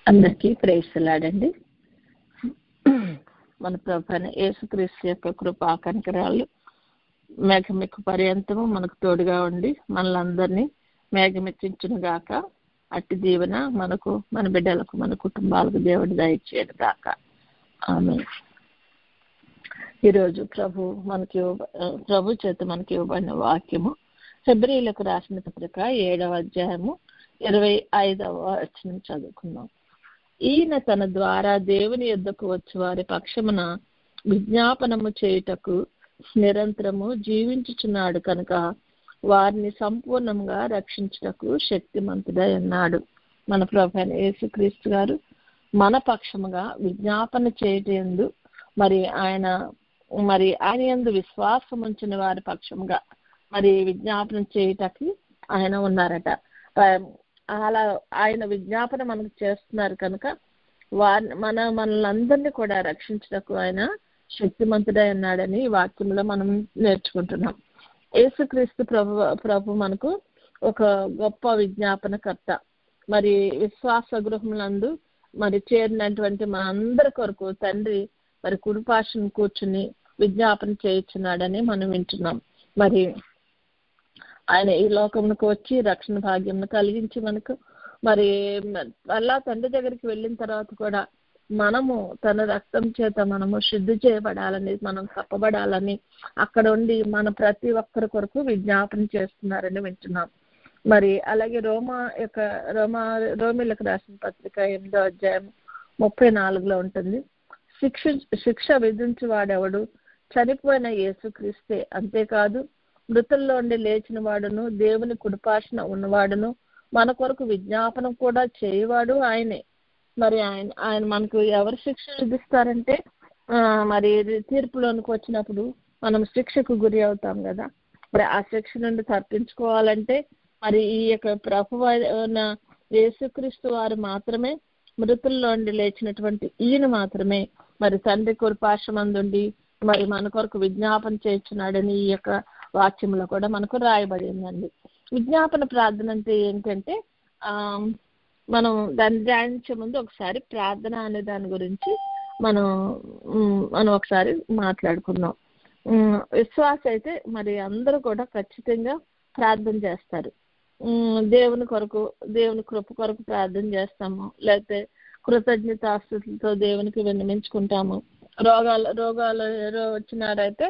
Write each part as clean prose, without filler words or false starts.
అందరికీ ప్రేయస్లాడండి. మన ప్రభువైన యేసుక్రీస్తు యొక్క కృపా కనికరాలు మేఘమెక్కు పర్యంతము మనకు తోడుగా ఉండి మనలందరినీ మేఘమెక్కించును గాక. అట్టి దీవెన మనకు, మన బిడ్డలకు, మన కుటుంబాలకు దేవుడు దయచేయను గాక. ఆమేన్. ఈరోజు ప్రభు చేత మనకి ఇవ్వబడిన వాక్యము హెబ్రీయులకు రాసిన పత్రిక 7వ అధ్యాయము 25వ వచనం చదువుకుందాం. ఈయన తన ద్వారా దేవుని యొద్దకు వచ్చి వారి పక్షమున విజ్ఞాపనము చేయుటకు నిరంతరము జీవించుచున్నాడు కనుక వారిని సంపూర్ణంగా రక్షించుటకు శక్తిమంతుడై ఉన్నాడు. మన ప్రభువైన యేసుక్రీస్తు గారు మన పక్షముగా విజ్ఞాపన చేయటందు ఆయన యందు విశ్వాసం ఉంచిన వారి పక్షముగా విజ్ఞాపన చేయటకి ఆయన ఉన్నారట. అలా ఆయన విజ్ఞాపన మనకు చేస్తున్నారు కనుక మనల్ని కూడా రక్షించటకు ఆయన శక్తిమంతుడై ఉన్నాడని ఈ వాక్యంలో మనం నేర్చుకుంటున్నాం. యేసుక్రీస్తు ప్రభు మనకు ఒక గొప్ప విజ్ఞాపనకర్త. విశ్వాస గృహములందు చేరినటువంటి మన అందరి కొరకు తండ్రి కుడిపార్శ్వన కూర్చుని విజ్ఞాపన చేయించున్నాడని మనం వింటున్నాం. ఆయన ఈ లోకమునకు వచ్చి రక్షణ భాగ్యం కలిగించి మనకు అలా తండ్రి దగ్గరికి వెళ్ళిన తర్వాత కూడా మనము తన రక్తం చేత మనము శుద్ధి చేయబడాలని, మనం కప్పబడాలని అక్కడ ఉండి మన ప్రతి ఒక్కరి కొరకు విజ్ఞాపన చేస్తున్నారని వింటున్నాం. అలాగే రోమీలకు రాసిన పత్రిక 8వ అధ్యాయం 34లో ఉంటుంది. శిక్ష విధించు వాడెవడు? చనిపోయిన యేసుక్రీస్తే. అంతేకాదు మృతుల్లో ఉండి లేచిన వాడును దేవుని కుడిపార్శ్వన ఉన్నవాడును మన కొరకు విజ్ఞాపనం కూడా చేయవాడు ఆయనే. ఆయన మనకు ఎవరు శిక్ష విధిస్తారంటే తీర్పులోనికి వచ్చినప్పుడు మనం శిక్షకు గురి అవుతాం కదా. ఆ శిక్ష నుండి తప్పించుకోవాలంటే ఈ యొక్క ప్రభువైన యేసుక్రీస్తు వారు మాత్రమే, మృతుల్లో ఉండి లేచినటువంటి ఈయన మాత్రమే తండ్రి కుడిపార్శ్వమందుండి మన కొరకు విజ్ఞాపన చేస్తున్నాడని ఈ యొక్క వాక్యంలో కూడా మనకు రాయబడిందండి. విజ్ఞాపన ప్రార్థన అంటే ఏంటంటే మనం దాన్ని ధ్యానించే ముందు ఒకసారి ప్రార్థన అనే దాని గురించి మనం ఒకసారి మాట్లాడుకుందాం. విశ్వాస అయితే అందరూ కూడా ఖచ్చితంగా ప్రార్థన చేస్తారు. దేవుని కొరకు, దేవుని కృప కొరకు ప్రార్థన చేస్తాము, లేకపోతే కృతజ్ఞతాస్తుతులతో దేవునికి విన్నవించుకుంటాము. రోగాలు వచ్చినారైతే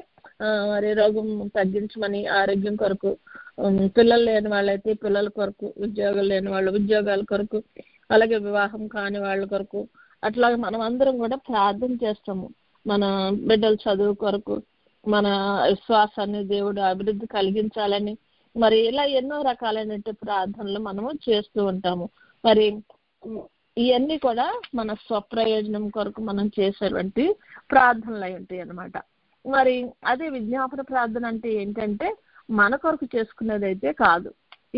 రోగం తగ్గించమని, ఆరోగ్యం కొరకు, పిల్లలు లేని వాళ్ళైతే పిల్లల కొరకు, ఉద్యోగాలు లేని వాళ్ళు ఉద్యోగాల కొరకు, అలాగే వివాహం కాని వాళ్ళ కొరకు, అట్లాగే మనం అందరం కూడా ప్రార్థన చేస్తాము. మన బిడ్డల చదువు కొరకు, మన విశ్వాసాన్ని దేవుడు అభివృద్ధి కలిగించాలని ఇలా ఎన్నో రకాలైన ప్రార్థనలు మనము చేస్తూ ఉంటాము. ఇవన్నీ కూడా మన స్వప్రయోజనం కొరకు మనం చేసేటువంటి ప్రార్థనలు అయి ఉంటాయి అన్నమాట. అదే విజ్ఞాపన ప్రార్థన అంటే ఏంటంటే మన కొరకు చేసుకునేది అయితే కాదు,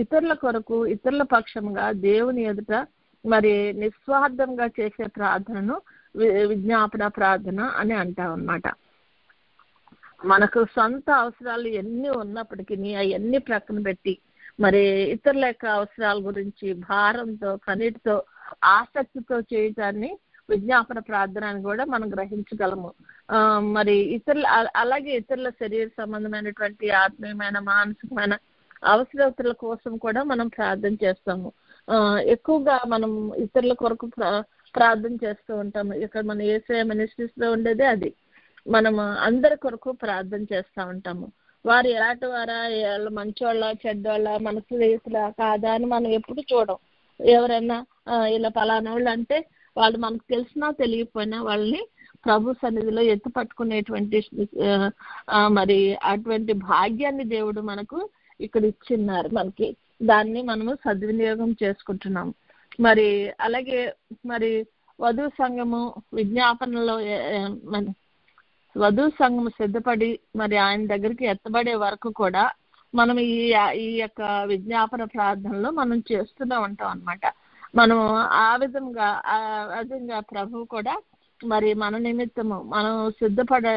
ఇతరుల కొరకు, ఇతరుల పక్షంగా దేవుని ఎదుట నిస్వార్థంగా చేసే ప్రార్థనను విజ్ఞాపన ప్రార్థన అని అంటాం అన్నమాట. మనకు సొంత అవసరాలు ఎన్ని ఉన్నప్పటికీ అవన్నీ ప్రక్కన పెట్టి ఇతరుల యొక్క అవసరాల గురించి భారంతో, కన్నీటితో, ఆసక్తితో చేయటాన్ని విజ్ఞాపన ప్రార్థన అని కూడా మనం గ్రహించగలము. అలాగే ఇతరుల శరీర సంబంధమైనటువంటి ఆత్మీయమైన, మానసికమైన అవసరతల కోసం కూడా మనం ప్రార్థన చేస్తాము. ఎక్కువగా మనం ఇతరుల కొరకు ప్రార్థన చేస్తూ ఉంటాము. ఇక్కడ మన యేసయ్య మినిస్ట్రీస్ లో ఉండేదే అది. మనం అందరి కొరకు ప్రార్థన చేస్తూ ఉంటాము. వారు ఎలాంటి వారా, మంచోళ్ళ, చెడ్డోళ్ళ, మన స్నేహితులా కాదా అని మనం ఎప్పుడు చూడం. ఎవరైనా ఇలా పలానా వాళ్ళు అంటే వాళ్ళు మనకు తెలిసినా తెలియకపోయినా వాళ్ళని ప్రభు సన్నిధిలో ఎత్తు పట్టుకునేటువంటి అటువంటి భాగ్యాన్ని దేవుడు మనకు ఇక్కడ ఇచ్చిన్నారు. మనకి దాన్ని మనము సద్వినియోగం చేసుకుంటున్నాం. అలాగే వధువు సంఘము విజ్ఞాపనలో వధువు సంఘము సిద్ధపడి ఆయన దగ్గరికి ఎత్తబడే వరకు కూడా మనం ఈ యొక్క విజ్ఞాపన ప్రార్థనలో మనం చేస్తూనే ఉంటాం అన్నమాట. మనం ఆ విధంగా ప్రభు కూడా మన నిమిత్తము, మనం సిద్ధపడే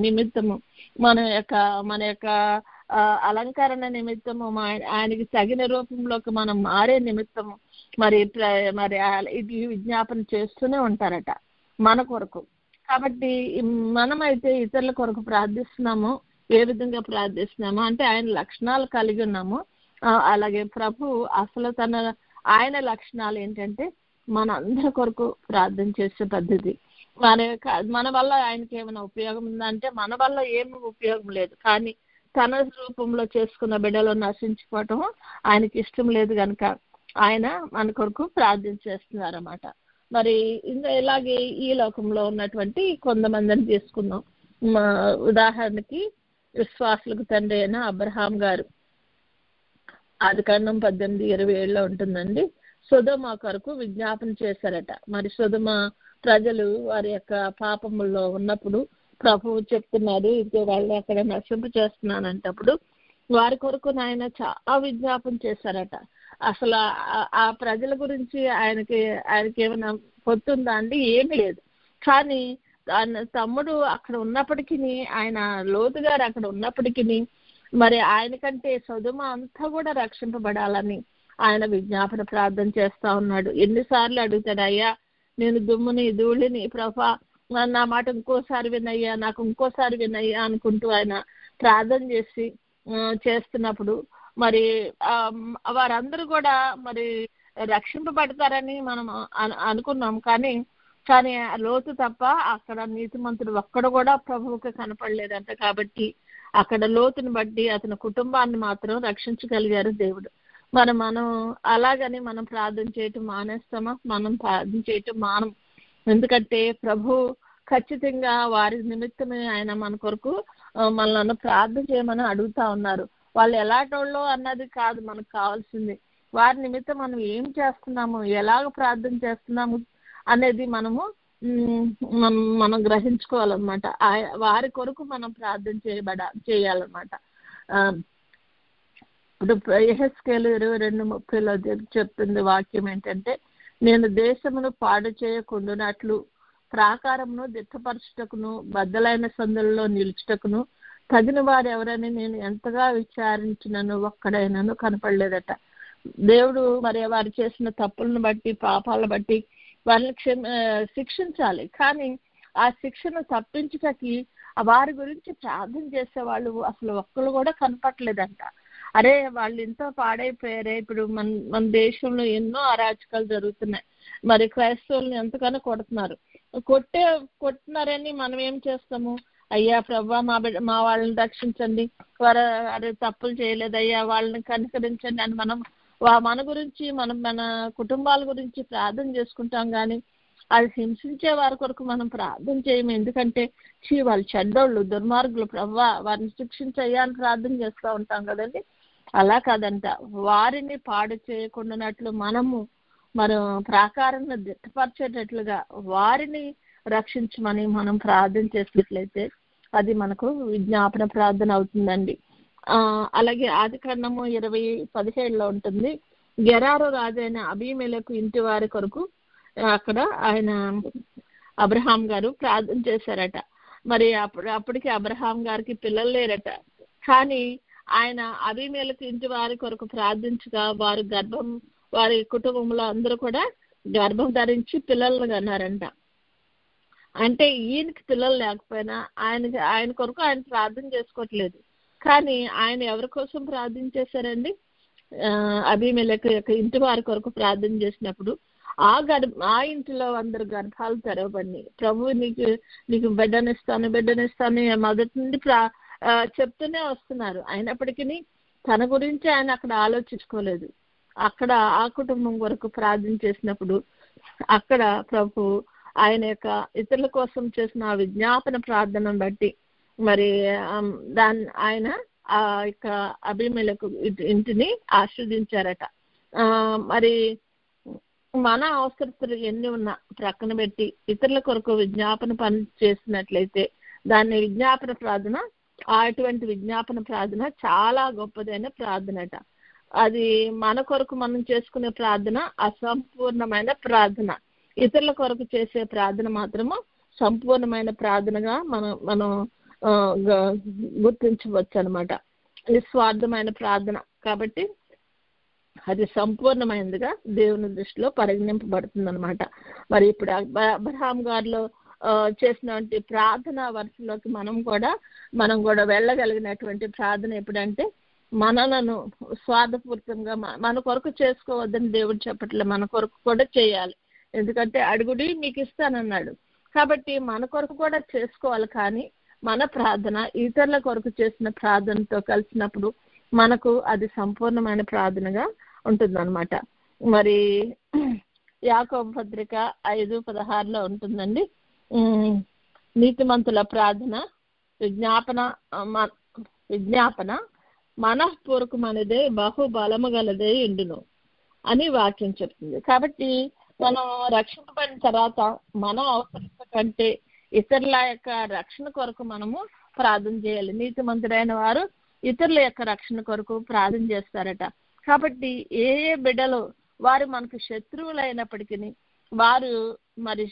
నిమిత్తము మన యొక్క అలంకరణ నిమిత్తము ఆయనకి తగిన రూపంలోకి మనం మారే నిమిత్తము మరి ఇది విజ్ఞాపన చేస్తూనే ఉంటారట మన కొరకు. కాబట్టి మనమైతే ఇతరుల కొరకు ప్రార్థిస్తున్నాము. ఏ విధంగా ప్రార్థిస్తున్నాము అంటే ఆయన లక్షణాలు కలిగి ఉన్నాము. అలాగే ప్రభు అసలు ఆయన లక్షణాలు ఏంటంటే మన అందరి కొరకు ప్రార్థన చేసే పద్ధతి. మన వల్ల ఆయనకి ఏమైనా ఉపయోగం ఉందా అంటే మన వల్ల ఏమి ఉపయోగం లేదు. కానీ తన రూపంలో చేసుకున్న బిడ్డలో నశించిపోవటం ఆయనకి ఇష్టం లేదు కనుక ఆయన మన కొరకు ప్రార్థన చేస్తున్నారన్నమాట. మరి ఇంకా ఇలాగే ఈ లోకంలో ఉన్నటువంటి కొంతమందిని తీసుకుందాం. ఉదాహరణకి విశ్వాసులకు తండ్రి అయిన అబ్రహాం గారు ఆదికాండం 18:27 ఉంటుందండి. సొదొమ కొరకు విజ్ఞాపన చేశారట. మరి సొదొమ ప్రజలు వారి యొక్క పాపముల్లో ఉన్నప్పుడు ప్రభువు చెప్తున్నారు ఇది వాళ్ళు అక్కడ నశింపు చేస్తున్నానంటప్పుడు వారి కొరకు ఆయన చాలా విజ్ఞాపన చేశారట. అసలు ఆ ప్రజల గురించి ఆయనకి ఏమైనా పొత్తుందా అండి? ఏమీ లేదు. కానీ తమ్ముడు అక్కడ ఉన్నప్పటికీ, ఆయన లోతు గారు అక్కడ ఉన్నప్పటికీ మరి ఆయనకంటే సొదొమ అంతా కూడా రక్షింపబడాలని ఆయన విజ్ఞాపన ప్రార్థన చేస్తా ఉన్నాడు. ఎన్నిసార్లు అడుగుతాడు, అయ్యా నేను దుమ్ముని ధూళిని ప్రభా నా మాట ఇంకోసారి వినయ్యా, నాకు ఇంకోసారి వినయ్యా అనుకుంటూ ఆయన ప్రార్థన చేస్తున్నప్పుడు మరి వారందరూ కూడా మరి రక్షింపబడతారని మనం అనుకున్నాం. కానీ లోతు తప్ప అక్కడ నీతిమంతుడు ఒక్కడు కూడా ప్రభువుకి కనపడలేదంట. కాబట్టి అక్కడ లోతుని బట్టి అతని కుటుంబాన్ని మాత్రం రక్షించగలిగారు దేవుడు. మనం అలాగని మనం ప్రార్థన చేయటం మానేస్తామా? మనం ప్రార్థన చేయటం మానం. ఎందుకంటే ప్రభు ఖచ్చితంగా వారి నిమిత్తమే ఆయన మన కొరకు మనల్ని ప్రార్థన చేయమని అడుగుతా ఉన్నారు. వాళ్ళు ఎలాంటోళ్ళో అన్నది కాదు మనకు కావాల్సింది, వారి నిమిత్తం మనం ఏం చేస్తున్నాము, ఎలాగ ప్రార్థన చేస్తున్నాము అనేది మనం గ్రహించుకోవాలన్నమాట. వారి కొరకు మనం ప్రార్థన చేయాలన్నమాట. ఇప్పుడు యెహెజ్కేలు 22:30 చెప్తుంది వాక్యం ఏంటంటే, నేను దేశమును పాడు చేయకుండానట్లు ప్రాకారమును దిట్టపరచుటకును బద్దలైన సందులలో నిలుచుటకును తగిన వారు ఎవరని నేను ఎంతగా విచారించినను ఒక్కడైనాను కనపడలేదట. దేవుడు మరి వారు చేసిన తప్పులను బట్టి పాపాలను బట్టి వారిని శిక్షించాలి. కానీ ఆ శిక్షను తప్పించుటకి వారి గురించి ప్రార్థన చేసే వాళ్ళు అసలు ఒక్కరు కూడా కనపట్లేదంట. అరే వాళ్ళు ఎంతో పాడైపోయారే. ఇప్పుడు మన దేశంలో ఎన్నో అరాచకాలు జరుగుతున్నాయి. మరి క్రైస్తవులను ఎంతగానో కొడుతున్నారని మనం ఏం చేస్తాము? అయ్యా ప్రభా మా వాళ్ళని రక్షించండి, వారు తప్పులు చేయలేదయ్యా వాళ్ళని కనికరించండి అని మన గురించి మన కుటుంబాల గురించి ప్రార్థన చేసుకుంటాం. కానీ అది హింసించే వారి కొరకు మనం ప్రార్థన చేయము. ఎందుకంటే వాళ్ళు చెడ్డోళ్ళు, దుర్మార్గులు, ప్రభా వారిని శిక్షించయ్యా అని ప్రార్థన చేస్తూ ఉంటాం కదండి. అలా కాదంట, వారిని పాడు చేయకుండానట్లు మనం ప్రాకారాన్ని దిట్టపరిచేటట్లుగా వారిని రక్షించమని మనం ప్రార్థన చేసినట్లయితే అది మనకు విజ్ఞాపన ప్రార్థన అవుతుందండి. అలాగే ఆదికాండము 20:17 ఉంటుంది. గెరారు రాజైన అబీమెలెకు ఇంటి వారి కొరకు అక్కడ ఆయన అబ్రహాం గారు ప్రార్థన చేశారట. మరి అప్పటికి అబ్రహాం గారికి పిల్లలు లేరట. కానీ ఆయన అబీమెలెకు ఇంటి వారి కొరకు ప్రార్థించగా వారి కుటుంబంలో అందరూ కూడా గర్భం ధరించి పిల్లలను కన్నారంట. అంటే ఈయనకి పిల్లలు లేకపోయినా ఆయన కొరకు ఆయన ప్రార్థన చేసుకోవట్లేదు. కానీ ఆయన ఎవరి కోసం ప్రార్థన చేశారండి? అబీమెలెకు యొక్క ఇంటి వారి కొరకు ప్రార్థన చేసినప్పుడు ఆ ఇంటిలో అందరు గర్భాలు తెరవబడి ప్రభు నీకు బిడ్డనిస్తాను మొదటి నుండి చెప్తూనే వస్తున్నారు. అయినప్పటికీ తన గురించి ఆయన అక్కడ ఆలోచించుకోలేదు. అక్కడ ఆ కుటుంబం కొరకు ప్రార్థన చేసినప్పుడు అక్కడ ప్రభు ఆయన యొక్క ఇతరుల కోసం చేసిన ఆ విజ్ఞాపన ప్రార్థనను బట్టి మరి ఆయన ఆ యొక్క అబీమెలెకు ఇంటిని ఆశీర్వదించారట. మరి మన అవసరతలు ఎన్ని ఉన్నా ప్రక్కన పెట్టి ఇతరుల కొరకు విజ్ఞాపన పని చేసినట్లయితే దాన్ని విజ్ఞాపన ప్రార్థన, అటువంటి విజ్ఞాపన ప్రార్థన చాలా గొప్పదైన ప్రార్థనట. అది మన కొరకు మనం చేసుకునే ప్రార్థన అసంపూర్ణమైన ప్రార్థన. ఇతరుల కొరకు చేసే ప్రార్థన మాత్రము సంపూర్ణమైన ప్రార్థనగా మనం గుర్తించవచ్చు అనమాట. నిస్వార్థమైన ప్రార్థన. కాబట్టి అది సంపూర్ణమైనదిగా దేవుని దృష్టిలో పరిగణింపబడుతుంది అనమాట. మరి ఇప్పుడు అబ్రహాం గారిలో చేసినటువంటి ప్రార్థన వరుసలోకి మనం కూడా వెళ్ళగలిగినటువంటి ప్రార్థన ఎప్పుడంటే, మనలను స్వార్థపూరితంగా మన కొరకు చేసుకోవద్దని దేవుడు చెప్పట్లే, మన కొరకు కూడా చేయాలి. ఎందుకంటే అడుగుడి మీకు ఇస్తానన్నాడు. కాబట్టి మన కొరకు కూడా చేసుకోవాలి. కానీ మన ప్రార్థన ఇతరుల కొరకు చేసిన ప్రార్థనతో కలిసినప్పుడు మనకు అది సంపూర్ణమైన ప్రార్థనగా ఉంటుందన్నమాట. మరి యాకోబు పత్రిక 5:16 ఉంటుందండి, నీతిమంతుల ప్రార్థన విజ్ఞాపన మనఃపూర్వకమైనదే బహుబలము గలదే ఎండును అని వాక్యం చెప్తుంది. కాబట్టి మనం రక్షింపబడిన తర్వాత మన అవసరత కంటే ఇతరుల యొక్క రక్షణ కొరకు మనము ప్రార్థన చేయాలి. నీతిమంతుడైన వారు ఇతరుల యొక్క రక్షణ కొరకు ప్రార్థన చేస్తారట. కాబట్టి ఏ బిడ్డలు వారు మనకు శత్రువులైనప్పటికీ, వారు మరి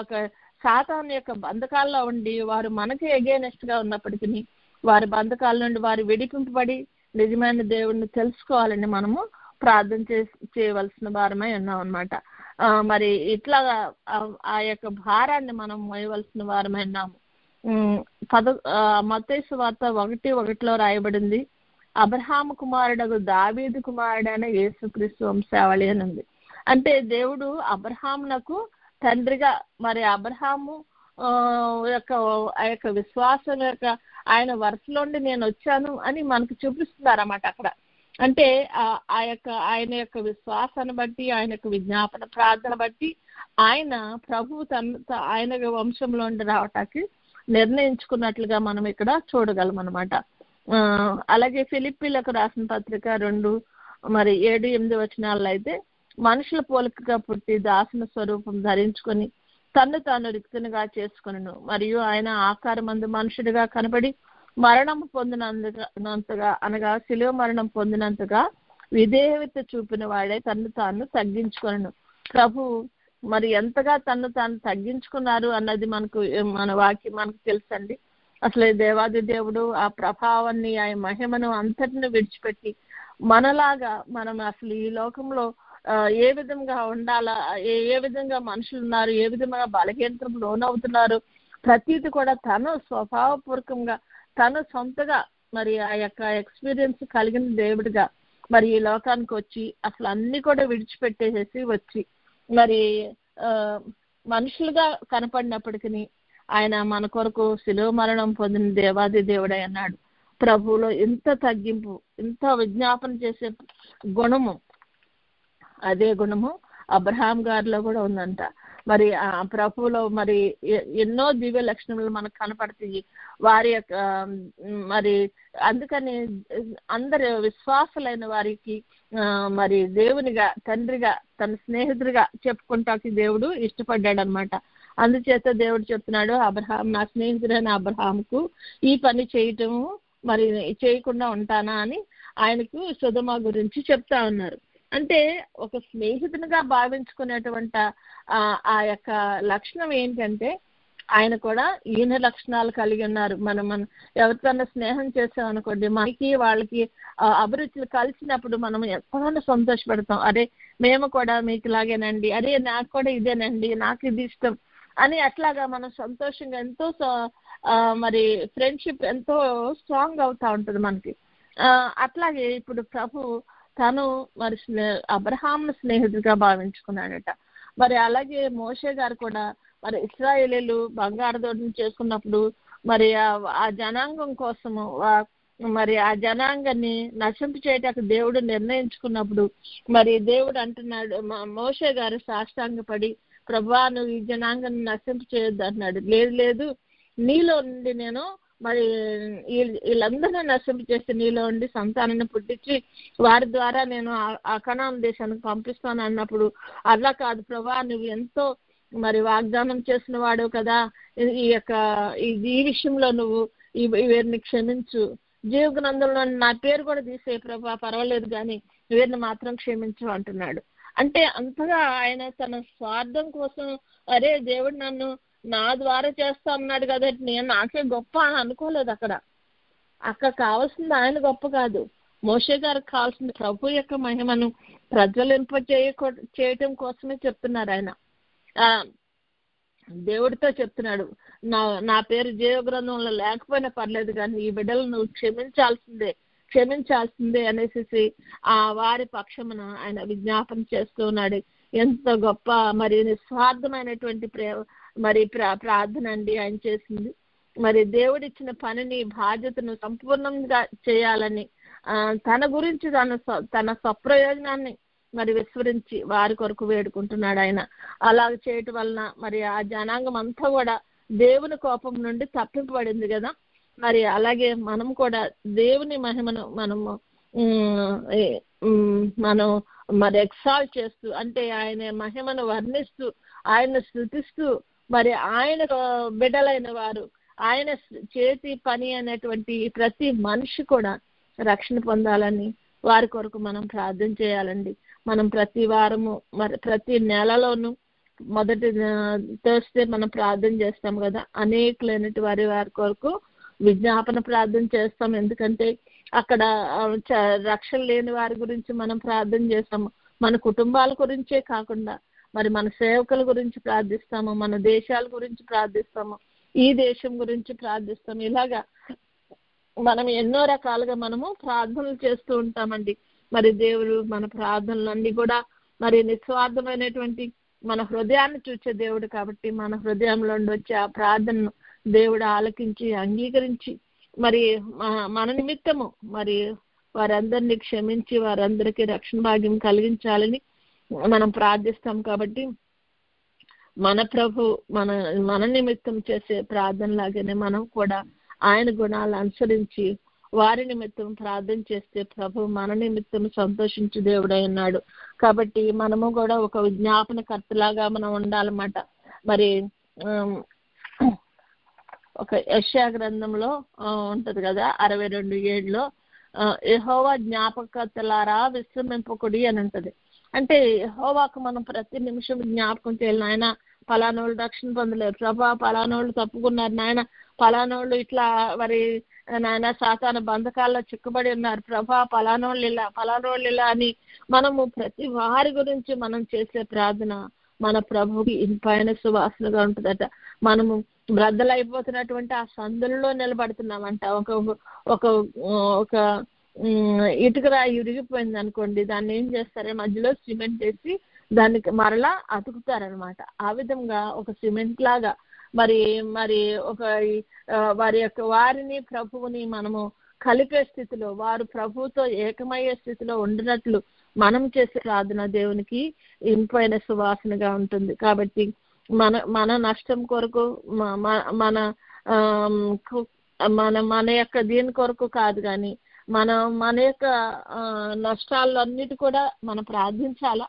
ఒక సాతాను యొక్క బంధకాల్లో ఉండి వారు మనకి అగైనెస్ట్ గా ఉన్నప్పటికీ, వారి బంధకాల నుండి వారు విడిపింపబడి నిజమైన దేవుడిని తెలుసుకోవాలని మనము ప్రార్థన చేయవలసిన వారమై ఉన్నాం అన్నమాట. మరి ఇట్లా ఆ యొక్క భారాన్ని మనం మోయవలసిన వారమై ఉన్నాము. మత్తయి సువార్త 1:1 రాయబడింది, అబ్రహాము కుమారుడు దావీదు కుమారుడైన యేసుక్రీస్తు వంశావళి అని ఉంది. అంటే దేవుడు అబ్రహామునకు తండ్రిగా, మరి అబ్రహాము ఆ యొక్క విశ్వాసం యొక్క ఆయన వరుసలోండి నేను వచ్చాను అని మనకు చూపిస్తున్నారన్నమాట అక్కడ. అంటే ఆయన యొక్క విశ్వాసాన్ని బట్టి, ఆయన యొక్క విజ్ఞాపన ప్రార్థన బట్టి ఆయన ప్రభువు ఆయన వంశంలో రావటానికి నిర్ణయించుకున్నట్లుగా మనం ఇక్కడ చూడగలం అనమాట. అలాగే ఫిలిప్పీలకు రాసిన పత్రిక 2:7-8 అయితే, మనుషుల పోలికగా పుట్టి దాసుని స్వరూపం ధరించుకొని తన్ను తాను రిక్తునిగా చేసుకొనెను, మరియు ఆయన ఆకారమందు మనుషుడిగా కనబడి మరణం పొందినంతగా అనగా శిలువ మరణం పొందినంతగా విధేయత చూపిన వాడే తన్ను తాను తగ్గించుకొనెను. ప్రభు మరి ఎంతగా తన్ను తాను తగ్గించుకున్నారు అన్నది మన వాక్యం మనకు తెలుసండి. అసలు దేవాది దేవుడు ఆ ప్రభావాన్ని, ఆ మహిమను అంతటిని విడిచిపెట్టి మనలాగా మనం అసలు ఈ లోకంలో ఏ విధంగా ఉండాలా, ఏ విధంగా మనుషులు ఉన్నారు, ఏ విధంగా బలహీనతకు లోనవుతున్నారు, ప్రతిది కూడా తను స్వభావపూర్వకంగా తను సొంతగా మరి ఆ యొక్క ఎక్స్పీరియన్స్ కలిగిన దేవుడిగా మరి ఈ లోకానికి వచ్చి అసలు అన్ని కూడా విడిచిపెట్టేసేసి వచ్చి మరి మనుషులుగా కనపడినప్పటికీ ఆయన మన కొరకు శిలువ మరణం పొందిన దేవాది దేవుడై అన్నాడు. ప్రభువులో ఎంత తగ్గింపు, ఎంత విజ్ఞాపన చేసే గుణము, అదే గుణము అబ్రహాం గారిలో కూడా ఉందంట. మరి ఆ ప్రభువులో మరి ఎన్నో దివ్య లక్షణములు మనకు కనపడతాయి. వారి యొక్క మరి అందుకని అందరు విశ్వాసులైన వారికి మరి దేవునిగా, తండ్రిగా, తన స్నేహితుడిగా చెప్పుకుంటాకి దేవుడు ఇష్టపడ్డాడు అనమాట. అందుచేత దేవుడు చెప్తున్నాడు, నా స్నేహితుడైన అబ్రహాముకు ఈ పని చేయటము మరి చేయకుండా ఉంటానా అని ఆయనకు సొదొమ గురించి చెప్తా ఉన్నారు. అంటే ఒక స్నేహితునిగా భావించుకునేటువంటి ఆ యొక్క లక్షణం ఏంటంటే, ఆయన కూడా ఈయన లక్షణాలు కలిగి ఉన్నారు. మనం ఎవరికన్నా స్నేహం చేసామనుకోండి, మనకి వాళ్ళకి అభిరుచులు కలిసినప్పుడు మనం ఎంతగానో సంతోషపడతాం. అరే మేము కూడా మీకు ఇలాగేనండి, అరే నాకు కూడా ఇదేనండి, నాకు ఇది ఇష్టం అని అట్లాగా మనం సంతోషంగా ఎంతో మరి ఫ్రెండ్షిప్ ఎంతో స్ట్రాంగ్ అవుతా ఉంటుంది మనకి. అట్లాగే ఇప్పుడు ప్రభు తను మరి అబ్రహాంను స్నేహితుడిగా భావించుకున్నాడట. మరి అలాగే మోషే గారు కూడా మరి ఇశ్రాయేలీలు బంగారు దొడ్డిని చేసుకున్నప్పుడు మరి ఆ జనాంగం కోసము మరి ఆ జనాంగాన్ని నశింపు చేయటానికి దేవుడు నిర్ణయించుకున్నప్పుడు మరి దేవుడు అంటున్నాడు, మోషే గారు సాష్టాంగపడి, ప్రభువా నువ్వు ఈ జనాంగాన్ని నశింపు చేయొద్దు అంటున్నాడు. లేదు నీలో నుండి నేను మరి వీళ్ళందరినీ నశింపు చేసి నీలో ఉండి సంతానాన్ని పుట్టించి వారి ద్వారా నేను ఆ కనాను దేశానికి పంపిస్తాను అన్నప్పుడు, అలా కాదు ప్రభువా నువ్వు ఎంతో మరి వాగ్దానం చేసిన వాడు కదా, ఈ విషయంలో నువ్వు వీరిని క్షమించు, జీవగ్రంథంలో నా పేరు కూడా తీసే ప్రభువా పర్వాలేదు కానీ వీరిని మాత్రం క్షమించు అంటున్నాడు. అంటే అంతగా ఆయన తన స్వార్థం కోసం, అరే దేవుడు నా ద్వారా చేస్తా అన్నాడు కదా, నాకే గొప్ప అని అనుకోలేదు అక్కడ. అక్కడ కావాల్సింది ఆయన గొప్ప కాదు, మోషే గారికి కావాల్సింది ప్రభు యొక్క మహిమను ప్రజ్వలింప చేయటం కోసమే చెప్తున్నారు ఆయన. దేవుడితో చెప్తున్నాడు, నా పేరు జీవ గ్రంథంలో లేకపోయినా పర్లేదు కానీ ఈ బిడ్డలు నువ్వు క్షమించాల్సిందే అనేసి వారి పక్షమున ఆయన విజ్ఞాపన చేస్తూ ఉన్నాడు. ఎంత గొప్ప మరి నిస్వార్థమైనటువంటి ప్రార్థన అండి ఆయన చేసింది. మరి దేవుడిచ్చిన పనిని బాధ్యతను సంపూర్ణంగా చేయాలని తన గురించి తన స్వప్రయోజనాన్ని మరి విస్మరించి వారి కొరకు వేడుకుంటున్నాడు ఆయన. అలాగ చేయటం వలన మరి ఆ జనాంగం అంతా కూడా దేవుని కోపం నుండి తప్పింపబడింది కదా. మరి అలాగే మనం కూడా దేవుని మహిమను మనం మరి ఎక్సాల్ట్ చేస్తూ, అంటే ఆయన మహిమను వర్ణిస్తూ, ఆయన స్తుతిస్తూ, మరి ఆయన బిడ్డలైన వారు, ఆయన చేతి పని అనేటువంటి ప్రతి మనిషి కూడా రక్షణ పొందాలని వారి కొరకు మనం ప్రార్థన చేయాలండి. మనం ప్రతి వారము మరి ప్రతి నెలలోనూ మొదటి థర్స్డే మనం ప్రార్థన చేస్తాం కదా, అనేకులైనటువంటి వారి కొరకు విజ్ఞాపన ప్రార్థన చేస్తాం. ఎందుకంటే అక్కడ రక్షణ లేని వారి గురించి మనం ప్రార్థన చేస్తాము. మన కుటుంబాల గురించే కాకుండా మరి మన సేవకుల గురించి ప్రార్థిస్తాము, మన దేశాల గురించి ప్రార్థిస్తాము, ఈ దేశం గురించి ప్రార్థిస్తాము. ఇలాగా మనం ఎన్నో రకాలుగా మనము ప్రార్థనలు చేస్తూ ఉంటామండి. మరి దేవుడు మన ప్రార్థనలన్నీ కూడా మరి నిస్వార్థమైనటువంటి మన హృదయాన్ని చూసే దేవుడు కాబట్టి మన హృదయంలో వచ్చే ఆ ప్రార్థనను దేవుడు ఆలకించి అంగీకరించి మరి మన నిమిత్తము మరి వారందరినీ క్షమించి వారందరికీ రక్షణ భాగ్యం కలిగించాలని మనం ప్రార్థిస్తాం. కాబట్టి మన ప్రభు మన నిమిత్తం చేసే ప్రార్థన లాగానే మనం కూడా ఆయన గుణాలు అనుసరించి వారి నిమిత్తం ప్రార్థన చేస్తే ప్రభు మన నిమిత్తం సంతోషించు దేవుడై ఉన్నాడు. కాబట్టి మనము కూడా ఒక విజ్ఞాపనకర్తలాగా మనం ఉండాలన్నమాట. మరి ఒక యెషయా గ్రంథంలో ఉంటది కదా 62:7 యెహోవా జ్ఞాపకర్తలారా విశ్రమింపకుడి అని ఉంటది. అంటే యెహోవాకు మనం ప్రతి నిమిషం జ్ఞాపకం చేయాలి. నాయన పలానోళ్ళు రక్షణ పొందలేరు ప్రభా, పలానోళ్ళు తప్పుకున్నారు నాయన, పలానోళ్ళు ఇట్లా మరి నాయన సాతాను బంధకాల్లో చిక్కుబడి ఉన్నారు ప్రభా, పలానోళ్ళు ఇలా అని మనము ప్రతి వారి గురించి మనం చేసే ప్రార్థన మన ప్రభుకి ఇంపైన సువాసనగా ఉంటుందట. మనము బ్రద్దలైపోతున్నటువంటి ఆ సందులలో నిలబడుతున్నామంట. ఒక ఇటుక రాయి ఇరిగిపోయింది అనుకోండి, దాన్ని ఏం చేస్తారంటే మధ్యలో సిమెంట్ వేసి దానికి మరలా అతుకుతారనమాట. ఆ విధంగా ఒక సిమెంట్ లాగా మరి ఒక వారిని ప్రభువుని మనము కలిపే స్థితిలో, వారు ప్రభువుతో ఏకమయ్యే స్థితిలో ఉండినట్లు మనం చేసే ప్రార్థన దేవునికి ఇంపైన సువాసనగా ఉంటుంది. కాబట్టి మన నష్టం కొరకు మన యొక్క దీని కొరకు కాదు, కానీ మన యొక్క నష్టాలన్నిటి కూడా మనం ప్రార్థించాలా.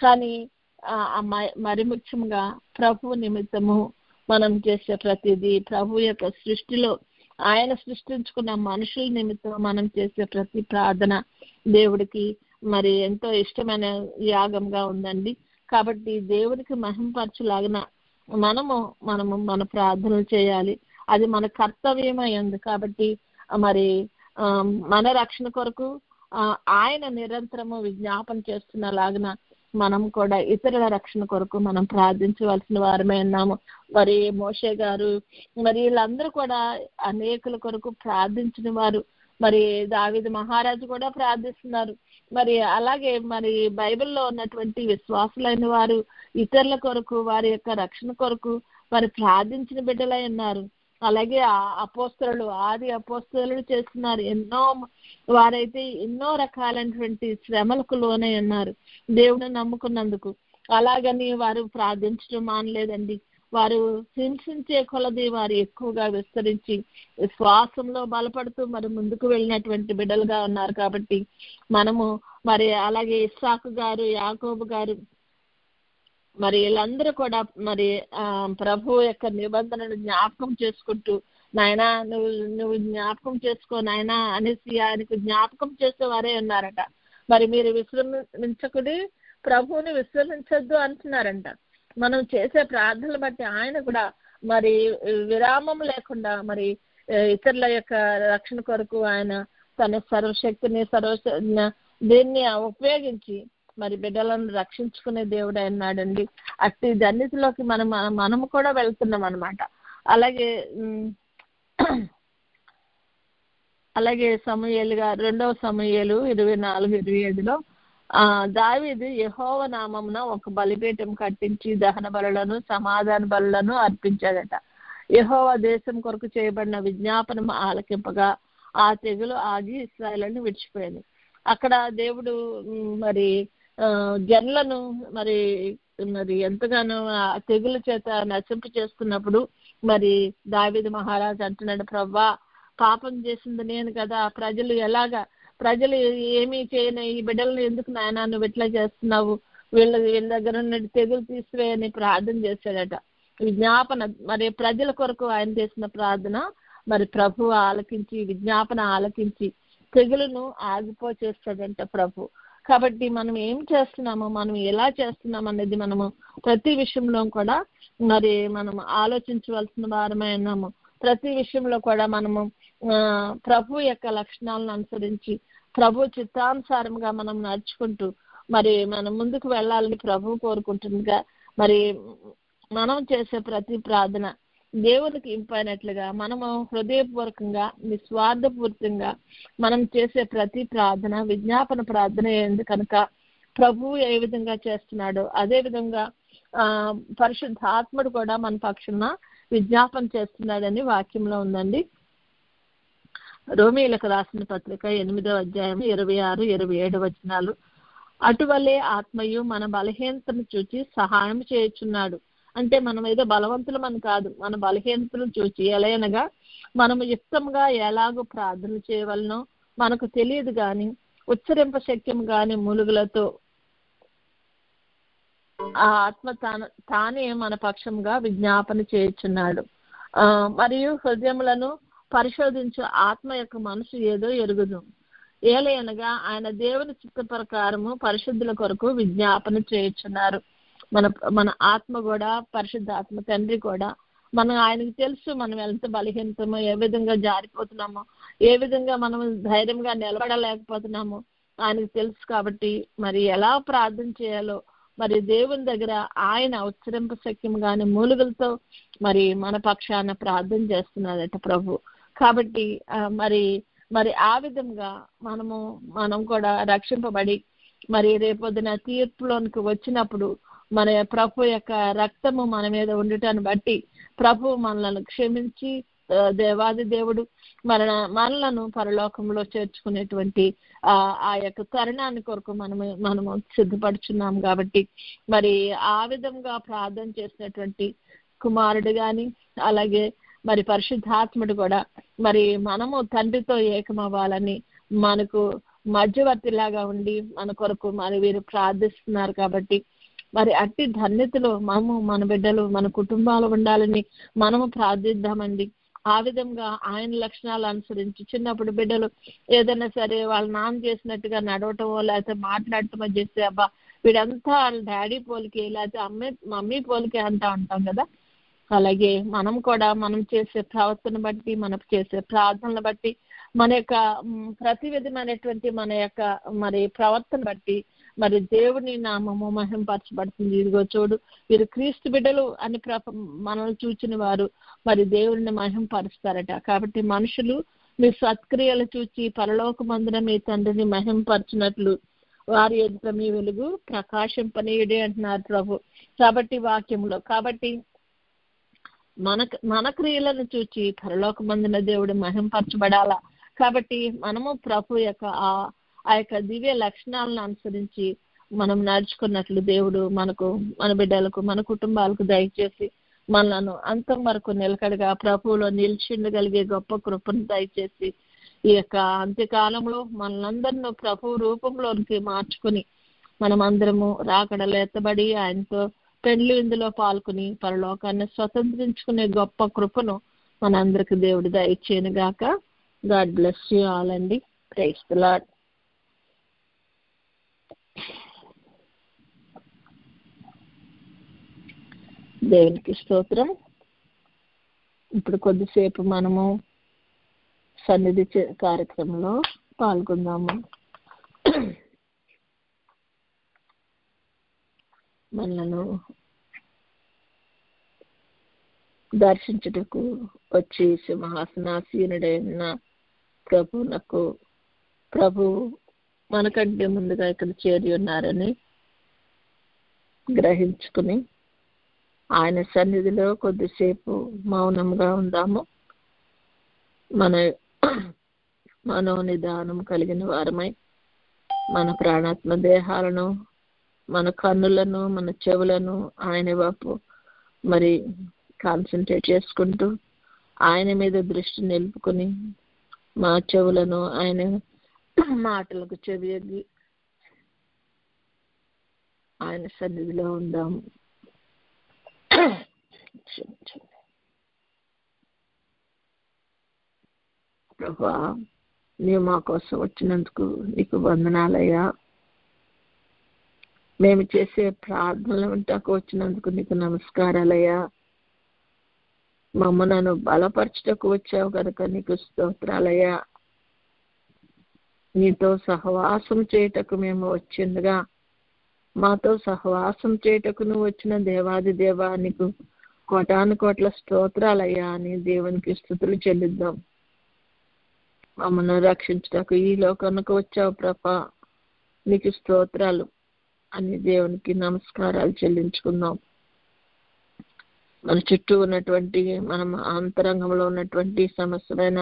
కానీ మరి ముఖ్యంగా ప్రభు నిమిత్తము మనం చేసే ప్రతిదీ, ప్రభు యొక్క సృష్టిలో ఆయన సృష్టించుకున్న మనుషుల నిమిత్తం మనం చేసే ప్రతి ప్రార్థన దేవుడికి మరి ఎంతో ఇష్టమైన యాగంగా ఉందండి. కాబట్టి దేవుడికి మహిమపరచులాగిన మనము మన ప్రార్థనలు చేయాలి. అది మన కర్తవ్యమై ఉంది. కాబట్టి మరి మన రక్షణ కొరకు ఆయన నిరంతరము విజ్ఞాపన చేస్తున్నలాగిన మనం కూడా ఇతరుల రక్షణ కొరకు మనం ప్రార్థించవలసిన వారమే ఉన్నాము. మరి మోషే గారు మరి వీళ్ళందరూ కూడా అనేకుల కొరకు ప్రార్థించిన వారు. మరి దావీదు మహారాజు కూడా ప్రార్థిస్తున్నారు. మరి అలాగే మరి బైబిల్లో ఉన్నటువంటి విశ్వాసులైన వారు ఇతరుల కొరకు, వారి యొక్క రక్షణ కొరకు వారు ప్రార్థించిన బిడ్డలై ఉన్నారు. అలాగే ఆది అపోస్తలులు చేస్తున్నారు. వారైతే ఎన్నో రకాలైనటువంటి శ్రమలకు లోనై ఉన్నారు దేవుని నమ్ముకున్నందుకు. అలాగని వారు ప్రార్థించడం మానలేదండి. వారు హింసించే కొలది వారు ఎక్కువగా విస్తరించి శ్వాసంలో బలపడుతూ మరి ముందుకు వెళ్ళినటువంటి బిడ్డలుగా ఉన్నారు. కాబట్టి మనము మరి అలాగే ఇస్సాకు గారు, యాకోబు గారు, మరి వీళ్ళందరూ కూడా మరి ప్రభు యొక్క నిబంధనను జ్ఞాపకం చేసుకుంటూ నాయన నువ్వు జ్ఞాపకం చేసుకో నాయన అనేసి ఆయనకు జ్ఞాపకం చేసేవారే ఉన్నారట. మరి మీరు విశ్రమించకుడి, ప్రభువుని విశ్రమించద్దు అంటున్నారంట. మనం చేసే ప్రార్థనలు బట్టి ఆయన కూడా మరి విరామం లేకుండా మరి ఇతరుల యొక్క రక్షణ కొరకు ఆయన తన సర్వశక్తిని దీన్ని ఉపయోగించి మరి బిడ్డలను రక్షించుకునే దేవుడు అన్నాడండి. అట్టి అన్నిటిలోకి మనము కూడా వెళ్తున్నాం అనమాట. అలాగే సమూయేలు గారు 2వ సమూయేలు 24:27లో దావీదు యెహోవా నామమున ఒక బలిపీఠం కట్టించి దహన బలులను సమాధాన బలులను అర్పించాడట. యెహోవా దేశం కొరకు చేయబడిన విజ్ఞాపనం ఆలకింపగా ఆ తెగులు ఆగి ఇశ్రాయేలును విడిచిపోయింది. అక్కడ దేవుడు మరి జనులను మరి ఎంతగానో ఆ తెగుల చేత నశింపు చేసుకున్నప్పుడు మరి దావీదు మహారాజు అంటున్నాడు, ప్రభువా పాపం చేసింది నేను కదా, ప్రజలు ఏమీ చేయను, ఈ బిడ్డలను ఎందుకు నాయనా నువ్వు ఇట్లా చేస్తున్నావు, వీళ్ళ దగ్గర ఉన్న తెగులు తీసివేయని ప్రార్థన చేశాడట. విజ్ఞాపన మరి ప్రజల కొరకు ఆయన చేసిన ప్రార్థన మరి ప్రభు ఆలకించి విజ్ఞాపన ఆలకించి తెగులును ఆగిపోచేస్తాడంట ప్రభు. కాబట్టి మనం ఏం చేస్తున్నామో, మనం ఎలా చేస్తున్నాం అనేది మనము ప్రతి విషయంలో కూడా మరి మనం ఆలోచించవలసిన వారమై ఉన్నాము. ప్రతి విషయంలో కూడా మనము ప్రభు యొక్క లక్షణాలను అనుసరించి ప్రభు చిత్తానుసారంగా మనం నడుచుకుంటూ మరి మనం ముందుకు వెళ్ళాలని ప్రభు కోరుకుంటుందిగా మరి మనం చేసే ప్రతి ప్రార్థన దేవునికి ఇంపైనట్లుగా మనము హృదయపూర్వకంగా నిస్వార్థపూరితంగా మనం చేసే ప్రతి ప్రార్థన విజ్ఞాపన ప్రార్థన ఏంది కనుక ప్రభువు ఏ విధంగా చేస్తున్నాడో అదే విధంగా పరిశుద్ధాత్ముడు కూడా మన పక్షాన విజ్ఞాపన చేస్తున్నాడని వాక్యంలో ఉందండి. రోమీయులకు రాసిన పత్రిక 8వ అధ్యాయం 26-27 వచనాలు. అటువలే ఆత్మయు మన బలహీనతను చూచి సహాయం చేయుచున్నాడు. అంటే మనం ఏదో బలవంతులమని కాదు, మన బలహీనతను చూచి ఎలయనగా మనము యుక్తంగా ఎలాగో ప్రార్థన చేయవలనో మనకు తెలియదు గాని ఉచ్చరింప శక్యం గాని మూలుగులతో ఆ ఆత్మ తానే మన పక్షంగా విజ్ఞాపన చేయుచున్నాడు. మరియు హృదయములను పరిశోధించు ఆత్మ యొక్క మనసు ఏదో ఎరుగుదు. ఏలయనగా ఆయన దేవుని చిత్త ప్రకారము పరిశుద్ధుల కొరకు విజ్ఞాపన చేయుచున్నారు. మన ఆత్మ కూడా పరిశుద్ధాత్మ తండ్రి కూడా ఆయనకు తెలుసు మనం ఎంత బలహీనతమో, ఏ విధంగా జారిపోతున్నామో, ఏ విధంగా మనం ధైర్యంగా నిలబడలేకపోతున్నామో ఆయనకు తెలుసు. కాబట్టి మరి ఎలా ప్రార్థన చేయాలో మరి దేవుని దగ్గర ఆయన ఉచ్చరింప శక్యం గాని మూలుగులతో మరి మన పక్షాన ప్రార్థన చేస్తున్నాడట ప్రభు. కాబట్టి మరి ఆ విధంగా మనం కూడా రక్షింపబడి మరి రేపొద్దున తీర్పులోనికి వచ్చినప్పుడు మన ప్రభు యొక్క రక్తము మన మీద ఉండటాన్ని బట్టి ప్రభు మనలను క్షమించి దేవాది దేవుడు మనలను పరలోకంలో చేర్చుకునేటువంటి ఆ యొక్క తరుణాన్ని కొరకు మనము సిద్ధపడుచున్నాం. కాబట్టి మరి ఆ విధంగా ప్రార్థన చేసినటువంటి కుమారుడు గాని అలాగే మరి పరిశుద్ధాత్ముడు కూడా మరి మనము తండ్రితో ఏకమవ్వాలని మనకు మధ్యవర్తిలాగా ఉండి మన కొరకు మరి వీరు ప్రార్థిస్తున్నారు. కాబట్టి మరి అట్టి ధన్యతలో మన బిడ్డలు మన కుటుంబాలు ఉండాలని మనము ప్రార్థిద్దామండి. ఆ విధంగా ఆయన లక్షణాలు అనుసరించి చిన్నప్పుడు బిడ్డలు ఏదైనా సరే వాళ్ళ నాన్న చేసినట్టుగా నడవటమో లేకపోతే మాట్లాడటమో చేస్తే అబ్బా వీడంతా వాళ్ళ డాడీ పోలికే లేకపోతే మమ్మీ పోలికే అంటా ఉంటాం కదా. అలాగే మనం కూడా మనం చేసే ప్రవర్తన బట్టి మనం చేసే ప్రార్థనలు బట్టి మన యొక్క ప్రతి విధమైనటువంటి మన యొక్క మరి ప్రవర్తన బట్టి మరి దేవుని నామము మహింపరచబడుతుంది. ఇదిగో చూడు వీరు క్రీస్తు బిడ్డలు అని మనల్ని చూచిన వారు మరి దేవుడిని మహింపరుస్తారట. కాబట్టి మనుషులు మీ సత్క్రియలు చూచి పరలోకమందున మీ తండ్రిని మహింపరచినట్లు వారి ఎదుట మీ వెలుగు ప్రకాశింపనీయుడే అంటున్నారు ప్రభు. కాబట్టి వాక్యంలో కాబట్టి మన క్రియలను చూచి పరలోకమందున దేవుడు మహింపరచబడాలా. కాబట్టి మనము ప్రభు యొక్క ఆ యొక్క దివ్య లక్షణాలను అనుసరించి మనం నడుచుకున్నట్లు దేవుడు మన బిడ్డలకు మన కుటుంబాలకు దయచేసి మనలను అంతం వరకు నిలకడగా ప్రభువులో నిలిచిండగలిగే గొప్ప కృపను దయచేసి ఈ యొక్క అంత్యకాలంలో మనందరినీ ప్రభు రూపంలోనికి మార్చుకుని మనమందరము రాకడలో ఎత్తబడి ఆయనతో పెండ్లి విందులో పాల్గొని పరలోకాన్ని స్వతంత్రించుకునే గొప్ప కృపను మనందరికి దేవుడు దయచేయను గాక. గాడ్ బ్లెస్ యూ ఆల్ అండి. Praise the Lord. దేవునికి స్తోత్రం. ఇప్పుడు కొద్దిసేపు మనము సన్నిధి కార్యక్రమంలో పాల్గొందాము. మనలను దర్శించుటకు వచ్చి సింహాసనాసీనుడైన ప్రభు మనకంటే ముందుగా ఇక్కడ చేరి ఉన్నారని గ్రహించుకుని ఆయన సన్నిధిలో కొద్దిసేపు మౌనంగా ఉందాము. మనోనిదానం కలిగిన వారమై మన ప్రాణాత్మ దేహాలను, మన కన్నులను, మన చెవులను ఆయన వైపు మరి కాన్సన్ట్రేట్ చేసుకుంటూ ఆయన మీద దృష్టి నిలుపుకొని మా చెవులను ఆయన మాటలకు చెవియగి ఆయన సన్నిధిలో ఉందాము. ప్రభువా, నీవు మా కోసం వచ్చినందుకు నీకు వందనాలయ్యా. మేము చేసే ప్రార్థనలు వింటాకు వచ్చినందుకు నీకు నమస్కారాలయ్యా. మమ్మల్ని బలపరచుటకు వచ్చావు కనుక నీకు స్తోత్రాలయ్యా. నీతో సహవాసం చేయటకు మేము వచ్చిందిగా మాతో సహవాసం చేయటకు నువ్వు వచ్చిన దేవాది దేవా నీకు కోటాను కోట్ల స్తోత్రాలయ్యా అని దేవునికి స్తుతులు చెల్లిద్దాం. మమ్మల్ని రక్షించటకు ఈ లోకానికి వచ్చావు ప్రభా, నీకు స్తోత్రాలు అని దేవునికి నమస్కారాలు చెల్లించుకుందాం. మన చుట్టూ ఉన్నటువంటి మన అంతరంగంలో ఉన్నటువంటి సమస్యలైన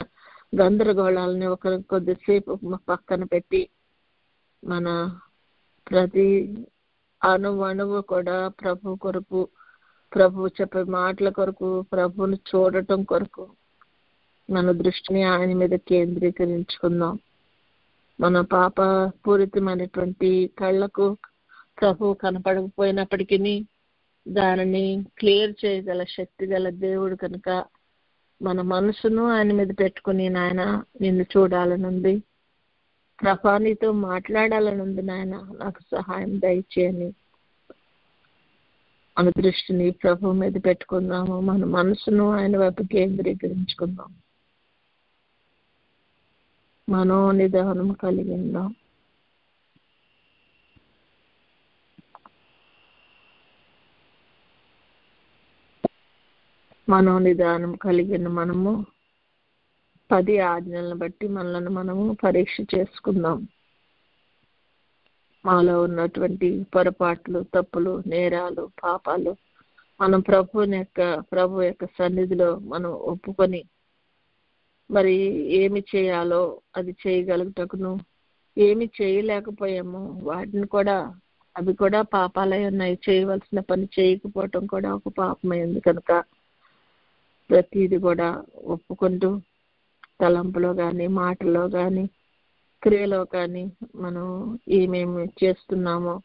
గందరగోళాలని కొద్దిసేపు పక్కన పెట్టి మన ప్రతి అణువు కూడా ప్రభు కొరకు, ప్రభు చెప్పే మాటల కొరకు, ప్రభుని చూడటం కొరకు మన దృష్టిని ఆయన మీద కేంద్రీకరించుకుందాం. మన పాప పూరితమైనటువంటి కళ్ళకు ప్రభు కనపడకపోయినప్పటికీ దానిని క్లియర్ చేయగల శక్తి గల దేవుడు కనుక మన మనసును ఆయన మీద పెట్టుకుని, నాయన నిన్ను చూడాలనుంది, ప్రభా నీతో మాట్లాడాలనుంది, నాయన నాకు సహాయం దయచేయని మన దృష్టిని ప్రభు మీద పెట్టుకుందాము. మన మనసును ఆయన వైపు కేంద్రీకరించుకుందాం. మనోనిదానం కలిగి ఉందాం. మనోనిదానం కలిగిన మనము 10 ఆజ్ఞలను బట్టి మనల్ని మనము పరీక్ష చేసుకుందాం. మాలో ఉన్నటువంటి పొరపాట్లు, తప్పులు, నేరాలు, పాపాలు మనం ప్రభు యొక్క సన్నిధిలో మనం ఒప్పుకొని మరి ఏమి చేయాలో అది చేయగలుగుటకును, ఏమి చేయలేకపోయాము వాటిని కూడా, అవి కూడా పాపాలై ఉన్నాయి. చేయవలసిన పని చేయకపోవటం కూడా ఒక పాపమైంది కనుక ప్రతిది కూడా ఒప్పుకుంటూ తలంపులో కానీ, మాటలో కానీ, క్రియలో కానీ మనం ఏమేమి చేస్తున్నామో,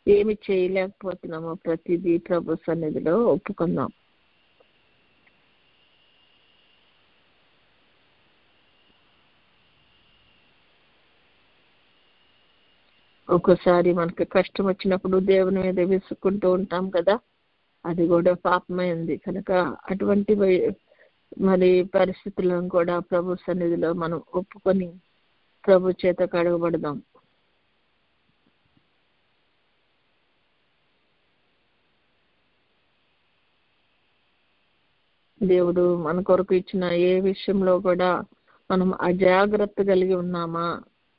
ఏమి చేయలేకపోతున్నామో ప్రతిదీ ప్రభు సన్నిధిలో ఒప్పుకుందాం. ఒక్కోసారి మనకి కష్టం వచ్చినప్పుడు దేవుని మీద విసుక్కుంటూ ఉంటాం కదా, అది కూడా పాపమైంది కనుక అటువంటి మరి పరిస్థితులను కూడా ప్రభు సన్నిధిలో మనం ఒప్పుకొని ప్రభు చేత కడగబడదాం. దేవుడు మన కొరకు ఇచ్చిన ఏ విషయంలో కూడా మనం అజాగ్రత్త కలిగి ఉన్నామా,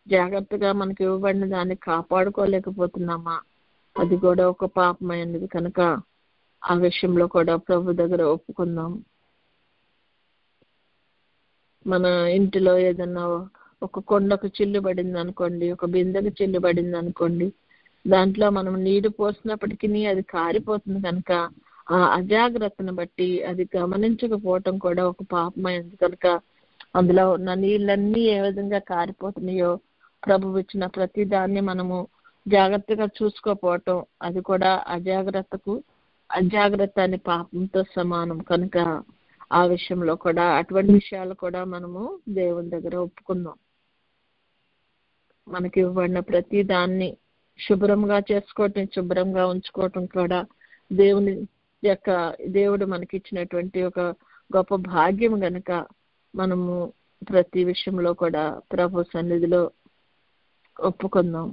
జాగ్రత్తగా మనకి ఇవ్వబడిన దాన్ని కాపాడుకోలేకపోతున్నామా, అది కూడా ఒక పాపమైనది కనుక ఆ విషయంలో కూడా ప్రభు దగ్గర ఒప్పుకుందాం. మన ఇంటిలో ఏదన్నా ఒక కొండకు చిల్లు పడింది అనుకోండి, ఒక బిందెకు చిల్లు పడింది అనుకోండి, దాంట్లో మనం నీరు పోసినప్పటికీ అది కారిపోతుంది కనుక ఆ అజాగ్రత్తను బట్టి అది గమనించకపోవటం కూడా ఒక పాపమైంది కనుక అందులో ఉన్న నీళ్ళన్నీ ఏ విధంగా కారిపోతున్నాయో ప్రభు ఇచ్చిన ప్రతి దాన్ని మనము జాగ్రత్తగా చూసుకోపోవటం అది కూడా అజాగ్రత్త అని పాపంతో సమానం కనుక ఆ విషయంలో కూడా అటువంటి విషయాలు కూడా మనము దేవుని దగ్గర ఒప్పుకుందాం. మనకి ఇవ్వబడిన ప్రతి దాన్ని శుభ్రంగా చేసుకోవటం, శుభ్రంగా ఉంచుకోవటం కూడా దేవుడు మనకి ఇచ్చినటువంటి ఒక గొప్ప భాగ్యం గనుక మనము ప్రతి విషయంలో కూడా ప్రభు సన్నిధిలో ఒప్పుకుందాం.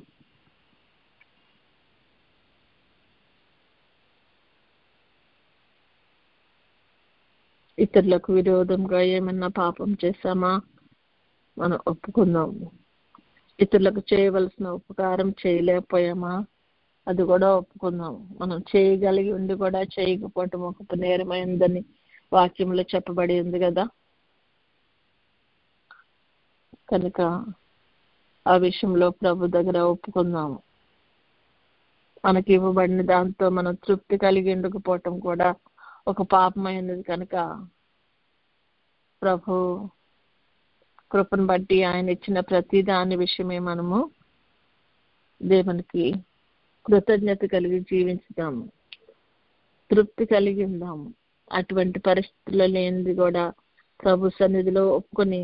ఇతరులకు విరోధంగా ఏమన్నా పాపం చేశామా మనం ఒప్పుకుందాం. ఇతరులకు చేయవలసిన ఉపకారం చేయలేకపోయామా అది కూడా ఒప్పుకుందాం. మనం చేయగలిగి ఉండి కూడా చేయకపోవటం ఒక నేరమైందని వాక్యంలో చెప్పబడి ఉంది కదా. కనుక ఆ విషయంలో ప్రభు దగ్గర ఒప్పుకుందాము. మనకి ఇవ్వబడిన దాంతో మనం తృప్తి కలిగి ఉండకపోవటం కూడా ఒక పాపమైనది. కనుక ప్రభు కృపను బట్టి ఆయన ఇచ్చిన ప్రతి దాని విషయమే మనము దేవునికి కృతజ్ఞత కలిగి జీవించుదాము, తృప్తి కలిగి ఉందాము. అటువంటి పరిస్థితుల్లో లేనిది కూడా ప్రభు సన్నిధిలో ఒప్పుకొని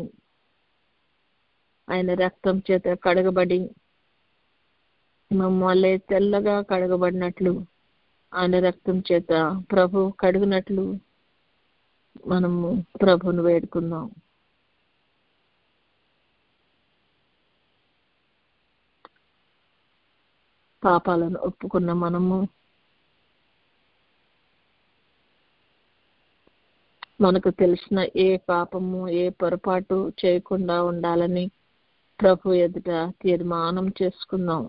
ఆయన రక్తం చేత కడగబడి మమ్మల్ని తెల్లగా కడగబడినట్లు ఆయన రక్తం చేత ప్రభు కడుగునట్లు మనము ప్రభుని వేడుకుందాం. పాపాలను ఒప్పుకున్న మనము మనకు తెలిసిన ఏ పాపము ఏ పొరపాటు చేయకుండా ఉండాలని ప్రభు ఎదుట తీర్మానం చేసుకుందాం.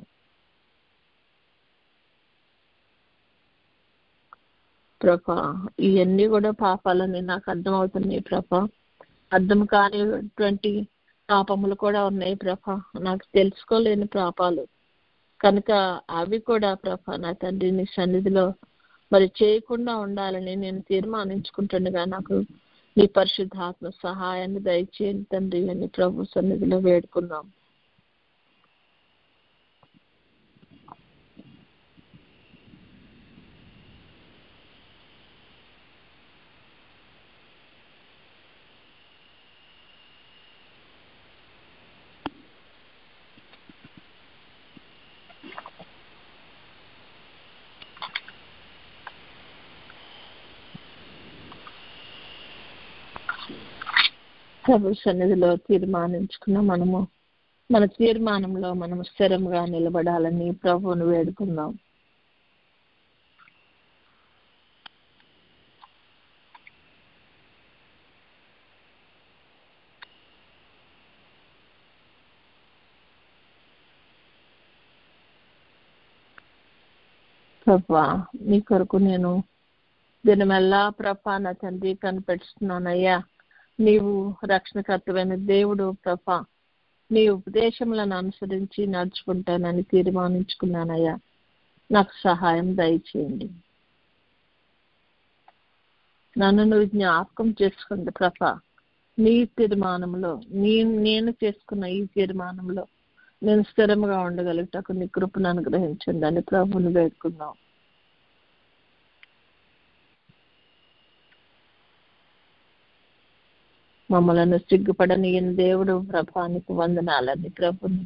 ప్రభా ఇవన్నీ కూడా పాపాలని నాకు అర్థమవుతున్నాయి ప్రభా. అర్థం కానిటువంటి పాపములు కూడా ఉన్నాయి ప్రభా, నాకు తెలుసుకోలేని పాపాలు. కనుక అవి కూడా ప్రభా నా తండ్రి నీ సన్నిధిలో మరి చేయకుండా ఉండాలని నేను తీర్మానించుకుంటుండగా నాకు నీ పరిశుద్ధాత్మ సహాయాన్ని దయచేయండి తండ్రి అని ప్రభు సన్నిధిలో వేడుకుందాం. ప్రభు సన్నిధిలో తీర్మానించుకున్న మనము మన తీర్మానంలో మనము స్థిరంగా నిలబడాలని ప్రభువును వేడుకుందాం. ప్రభా నీ కొరకు నేను దినమెల్లా ప్రభా నా తండ్రి కనిపెడుతున్నానయ్యా. నీవు రక్షణకర్తమైన దేవుడు ప్రభా, నీ ఉపదేశములను అనుసరించి నడుచుకుంటానని తీర్మానించుకున్నానయ్యా. నాకు సహాయం దయచేయండి. నన్ను నువ్వు జ్ఞాపకం చేసుకుంది ప్రభా. నీ తీర్మానంలో నేను చేసుకున్న ఈ తీర్మానంలో నేను స్థిరంగా ఉండగలుగుటకు నీ కృపను అనుగ్రహించండి అని ప్రభువుని వేడుకుందాం. మమ్మలను సిగ్గుపడని దేవుడు ప్రభానికి వందనాలని ప్రభుని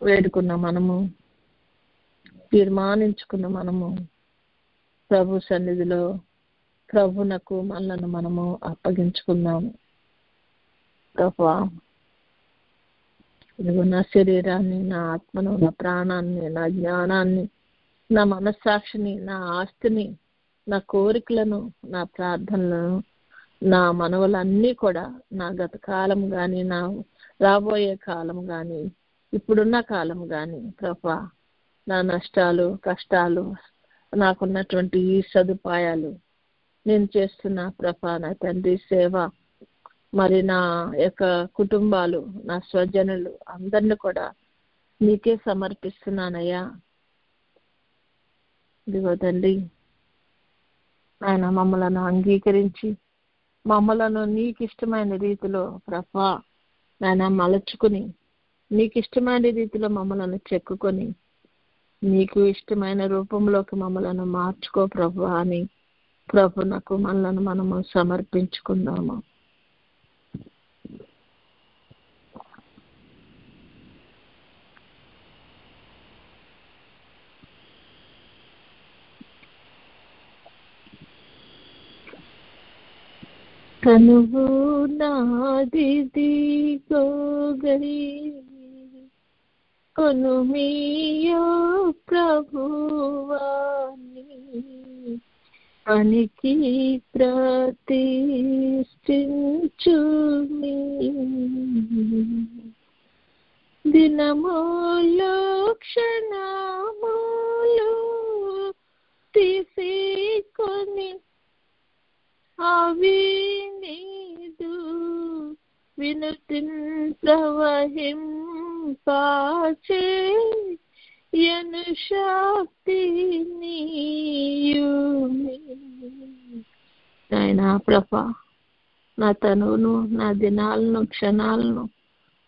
వేడుకున్న మనము తీర్మానించుకున్న మనము ప్రభు సన్నిధిలో ప్రభునకు మనలను మనము అప్పగించుకుందాము. ప్రభా నా శరీరాన్ని, నా ఆత్మను, నా ప్రాణాన్ని, నా జ్ఞానాన్ని, నా మనస్సాక్షిని, నా ఆస్తిని, నా కోరికలను, నా ప్రార్థనలను, నా మనవులన్నీ కూడా నా గత కాలం కానీ నా రాబోయే కాలం కానీ ఇప్పుడున్న కాలం కానీ ప్రభా నా నష్టాలు కష్టాలు నాకున్నటువంటి ఈ సదుపాయాలు నేను చేస్తున్న ప్రభా నా తండ్రి సేవ మరి నా యొక్క కుటుంబాలు నా స్వజనులు అందరినీ కూడా నీకే సమర్పిస్తున్నానయ్యా. ఇదిగో తండ్రి ఆయన మమ్మలను అంగీకరించి మమ్మలను నీకు ఇష్టమైన రీతిలో ప్రభా నాయన మలచుకుని నీకు ఇష్టమైన రీతిలో మమ్మలను చెక్కుకొని నీకు ఇష్టమైన రూపంలోకి మమ్మలను మార్చుకో ప్రభు అని ప్రభునకు మనలను మనము సమర్పించుకుందాము. కనువు నాదిది గోగరి కొనుమియో ప్రభువాని పనికి ప్రతిష్ఠించుమి దినములో క్షణములు తీసుకొని అవి నీదు వినుతిన్ ప్రవహింపాచే యను శక్తి నీయుమి. నాయనా ప్రభా, నా తనువును, నా దినాలను, క్షణాలను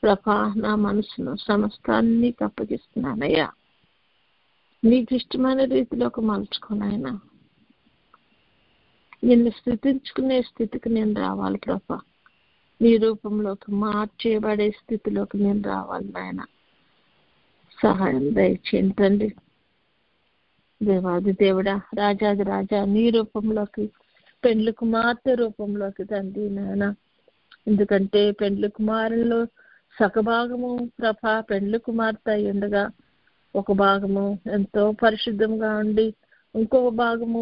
ప్రభా, నా మనసును సమస్తాన్ని అప్పగిస్తున్నానయ్యా. నీకు ఇష్టమైన రీతిలోకి మలుచుకున్నాయన. నిన్ను స్థుతించుకునే స్థితికి నేను రావాలి ప్రభా. నీ రూపంలోకి మార్చేయబడే స్థితిలోకి నేను రావాలి నాయన. సహాయం దయచేయండి తండ్రి. దేవాది దేవుడా, రాజాది రాజా, నీ రూపంలోకి, పెండ్లి కుమార్తె రూపంలోకి తండ్రి నాయన. ఎందుకంటే పెండ్లి కుమారుల్లో సగభాగము ప్రభా పెండ్లి కుమార్తె అయి ఉండగా, ఒక భాగము ఎంతో పరిశుద్ధంగా ఉండి ఇంకొక భాగము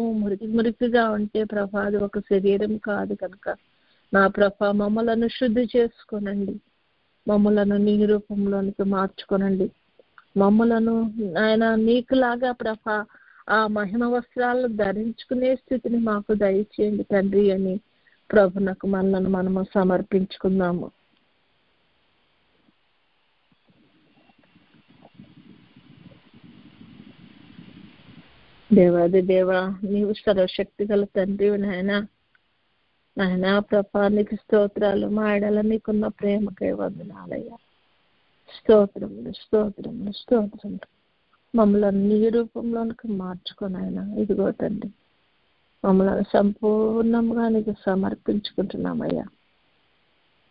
మురికిగా ఉంటే ప్రభా అది ఒక శరీరం కాదు కనుక నా ప్రభా మమ్మలను శుద్ధి చేసుకోనండి. మమ్మలను నీ రూపంలోనికి మార్చుకోనండి. మమ్మలను ఆయన నీకులాగా ప్రభా ఆ మహిమ వస్త్రాలను ధరించుకునే స్థితిని మాకు దయచేయండి తండ్రి అని ప్రభునకు మనలను మనము సమర్పించుకుందాము. దేవాది దేవా, నీవు సర్వశక్తి గల తండ్రి నాయనా. నాయనా ప్రభా నీకు స్తోత్రాలు. మా ఎడల నీకున్న ప్రేమకై వందనాలయ్యా. స్తోత్రములు స్తోత్రములు స్తోత్రములు. మమ్మల్ని నీ రూపంలోనికి మార్చుకొని ఆయన ఇదిగో తండ్రి మమ్మల్ని సంపూర్ణంగా నీకు సమర్పించుకుంటున్నామయ్యా.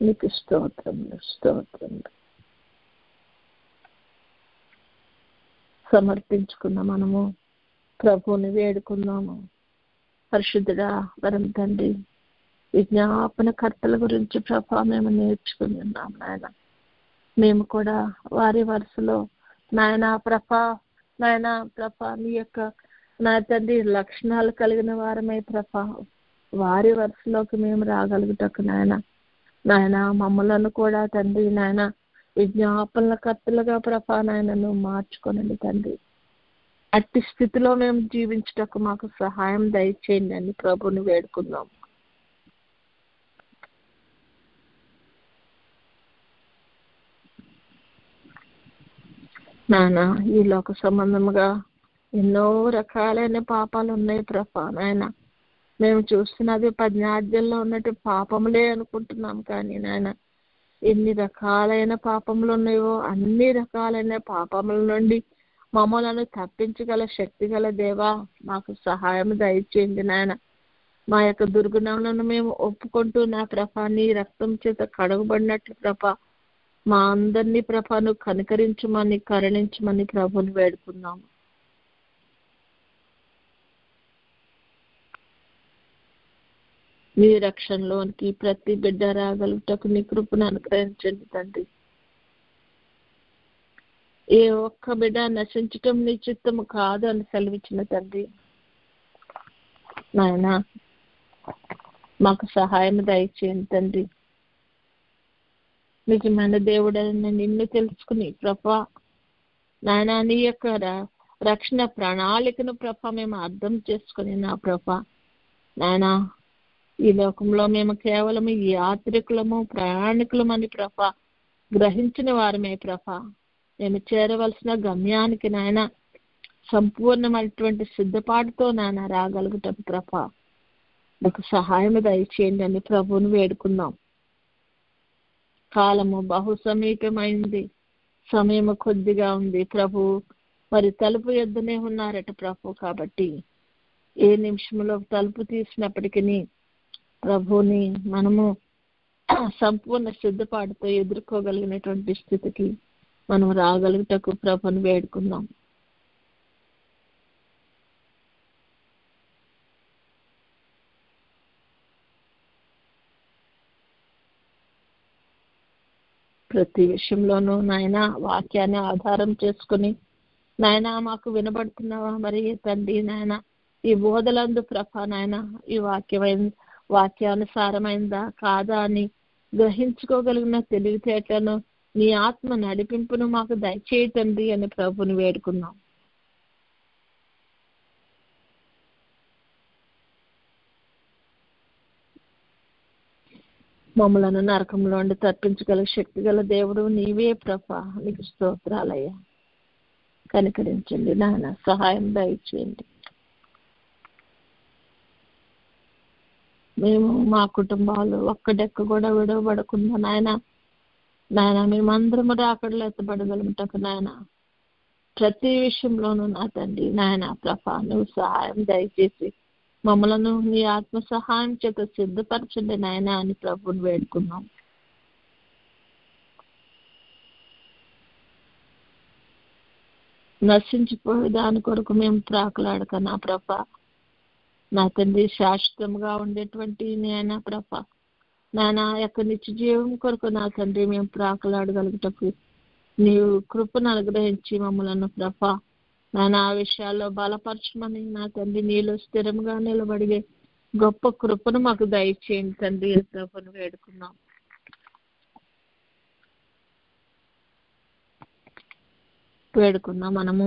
నీకు స్తోత్రములు స్తోత్రములు. సమర్పించుకున్న మనము ప్రభువుని వేడుకుందాము. పరిశుద్ధుడా వరం తండ్రి, విజ్ఞాపన కర్తల గురించి ప్రభా మేము నేర్చుకుని ఉన్నాం నాయన. మేము కూడా వారి వరుసలో నాయన ప్రభా నీ యొక్క నా తండ్రి లక్షణాలు కలిగిన వారమై ప్రభా వారి వరుసలోకి మేము రాగలుగుటకు నాయన మమ్మలను కూడా తండ్రి నాయన విజ్ఞాపనల కర్తలుగా ప్రభా నాయనను మార్చుకోనండి తండ్రి. అట్టి స్థితిలో మేము జీవించుటకు మాకు సహాయం దయచేయండి అని ప్రభుని వేడుకుందాం. నాన్న ఈ లోక సంబంధముగా ఎన్నో రకాలైన పాపాలు ఉన్నాయి ప్రభా నాయన. మేము చూస్తున్నది 10 ఆజ్ఞల్లో ఉన్నట్టు పాపములే అనుకుంటున్నాం, కానీ నాయన ఎన్ని రకాలైన పాపములు ఉన్నాయో అన్ని రకాలైన పాపముల నుండి మమ్మలను తప్పించగల శక్తి గల దేవా మాకు సహాయం దయచేయండి నాయన. మా యొక్క దుర్గుణములను మేము ఒప్పుకుంటూ నా ప్రభా నీ రక్తం చేత కడగబడినట్లు ప్రభా మా అందరినీ ప్రభాను కనికరించమని కరుణించమని ప్రభుని వేడుకున్నాము. నీ రక్షణలోనికి ప్రతి బిడ్డ రాగలుగుటకు నీ కృపను అనుగ్రహించండి తండ్రి. ఏ ఒక్క బిడ్డ నశించటం నీ చిత్తము కాదు అని సెలవిచ్చిన తండ్రి నాయన మాకు సహాయం దయచేయండి తండ్రి. నిజమైన దేవుడని నిన్ను తెలుసుకుని ప్రభా నాయన నీ యొక్క రక్షణ ప్రణాళికను ప్రభా మేము అర్థం చేసుకుని నా ప్రభా నాయన ఈ లోకంలో మేము కేవలం యాత్రికులము ప్రయాణికులమని ప్రభా గ్రహించిన వారమే ప్రభా మేము చేరవలసిన గమ్యానికి నాయన సంపూర్ణమైనటువంటి సిద్ధపాటుతో నాయన రాగలుగుతాం ప్రభా మాకు సహాయం దయచేయండి అని ప్రభువుని వేడుకుందాం. కాలము బహు సమీపమైంది, సమయము కొద్దిగా ఉంది ప్రభు. మరి తలుపు ఎద్దునే ఉన్నారట ప్రభు. కాబట్టి ఏ నిమిషంలో తలుపు తీసినప్పటికీ ప్రభుని మనము సంపూర్ణ సిద్ధపాటుతో ఎదుర్కోగలిగినటువంటి స్థితికి మనం రాగలుగుటకు ప్రభుని వేడుకుందాం. ప్రతి విషయంలోనూ నాయన వాక్యాన్ని ఆధారం చేసుకుని నాయన మాకు వినబడుతున్నావా మరి తండ్రి నాయన ఈ బోధలందు ప్రభ నాయన ఈ వాక్యానుసారమైందా కాదా అని గ్రహించుకోగలిగిన తెలివితేటలను నీ ఆత్మ నడిపింపును మాకు దయచేయటండి అని ప్రభుని వేడుకున్నాం. మమ్మలను నరకంలో ఉండి తప్పించగల శక్తి గల దేవుడు నీవే ప్రభా, నీకు స్తోత్రాలయ్యా. కనికరించండి నాయన, సహాయం దయచేయండి. మేము మా కుటుంబాలు ఒక్కడెక్క కూడా విడవబడకుండా నాయన మేమందరము రాకడలో ఎత్తబడగలుగుటకు నాయన ప్రతి విషయంలోనూ నా తండ్రి నాయన ప్రభా నువ్వు సహాయం దయచేసి మమ్మలను నీ ఆత్మ సహాయం చేత సిద్ధపరచండి నాయన అని ప్రభుని వేడుకున్నాం. నశించిపోయే దాని కొరకు మేము ప్రాకులాడక నా ప్రభ నా తండ్రి శాశ్వతంగా ఉండేటువంటి నాయన ప్రభ నాయన యొక్క నిత్య జీవం కొరకు నా తండ్రి మేము ప్రాకులాడగలుగుటకు నీవు కృపను అనుగ్రహించి మమ్మలను ప్రభ నాయన ఆ విషయాల్లో బలపరచమని నా తండ్రి నీలో స్థిరంగా నిలబడిగే గొప్ప కృపను మాకు దయచేయండి తండ్రి ప్రభుని వేడుకున్నాం. మనము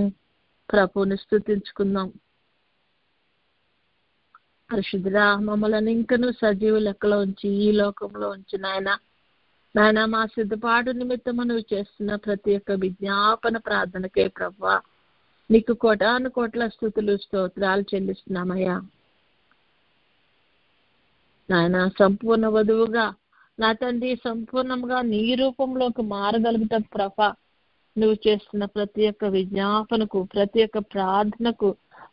ప్రభుని స్తుతించుకుందాం. పరిశుద్ధుడా, మమ్మల్ని ఇంకను సజీవ లెక్కలో ఉంచి ఈ లోకంలో ఉంచి నాయన మా సిద్ధపాటు నిమిత్తం నువ్వు చేస్తున్న ప్రతి ఒక్క విజ్ఞాపన ప్రార్థనకే ప్రభువా నీకు కోటాను కోట్ల స్తుతులు స్తోత్రాలు చెల్లిస్తున్నామయ్యా. నాయన సంపూర్ణ వధువుగా నా తండ్రి సంపూర్ణంగా నీ రూపంలోకి మారగలుగుతాం ప్రభా. నువ్వు చేస్తున్న ప్రతి ఒక్క విజ్ఞాపనకు, ప్రతి ఒక్క ప్రార్థనకు,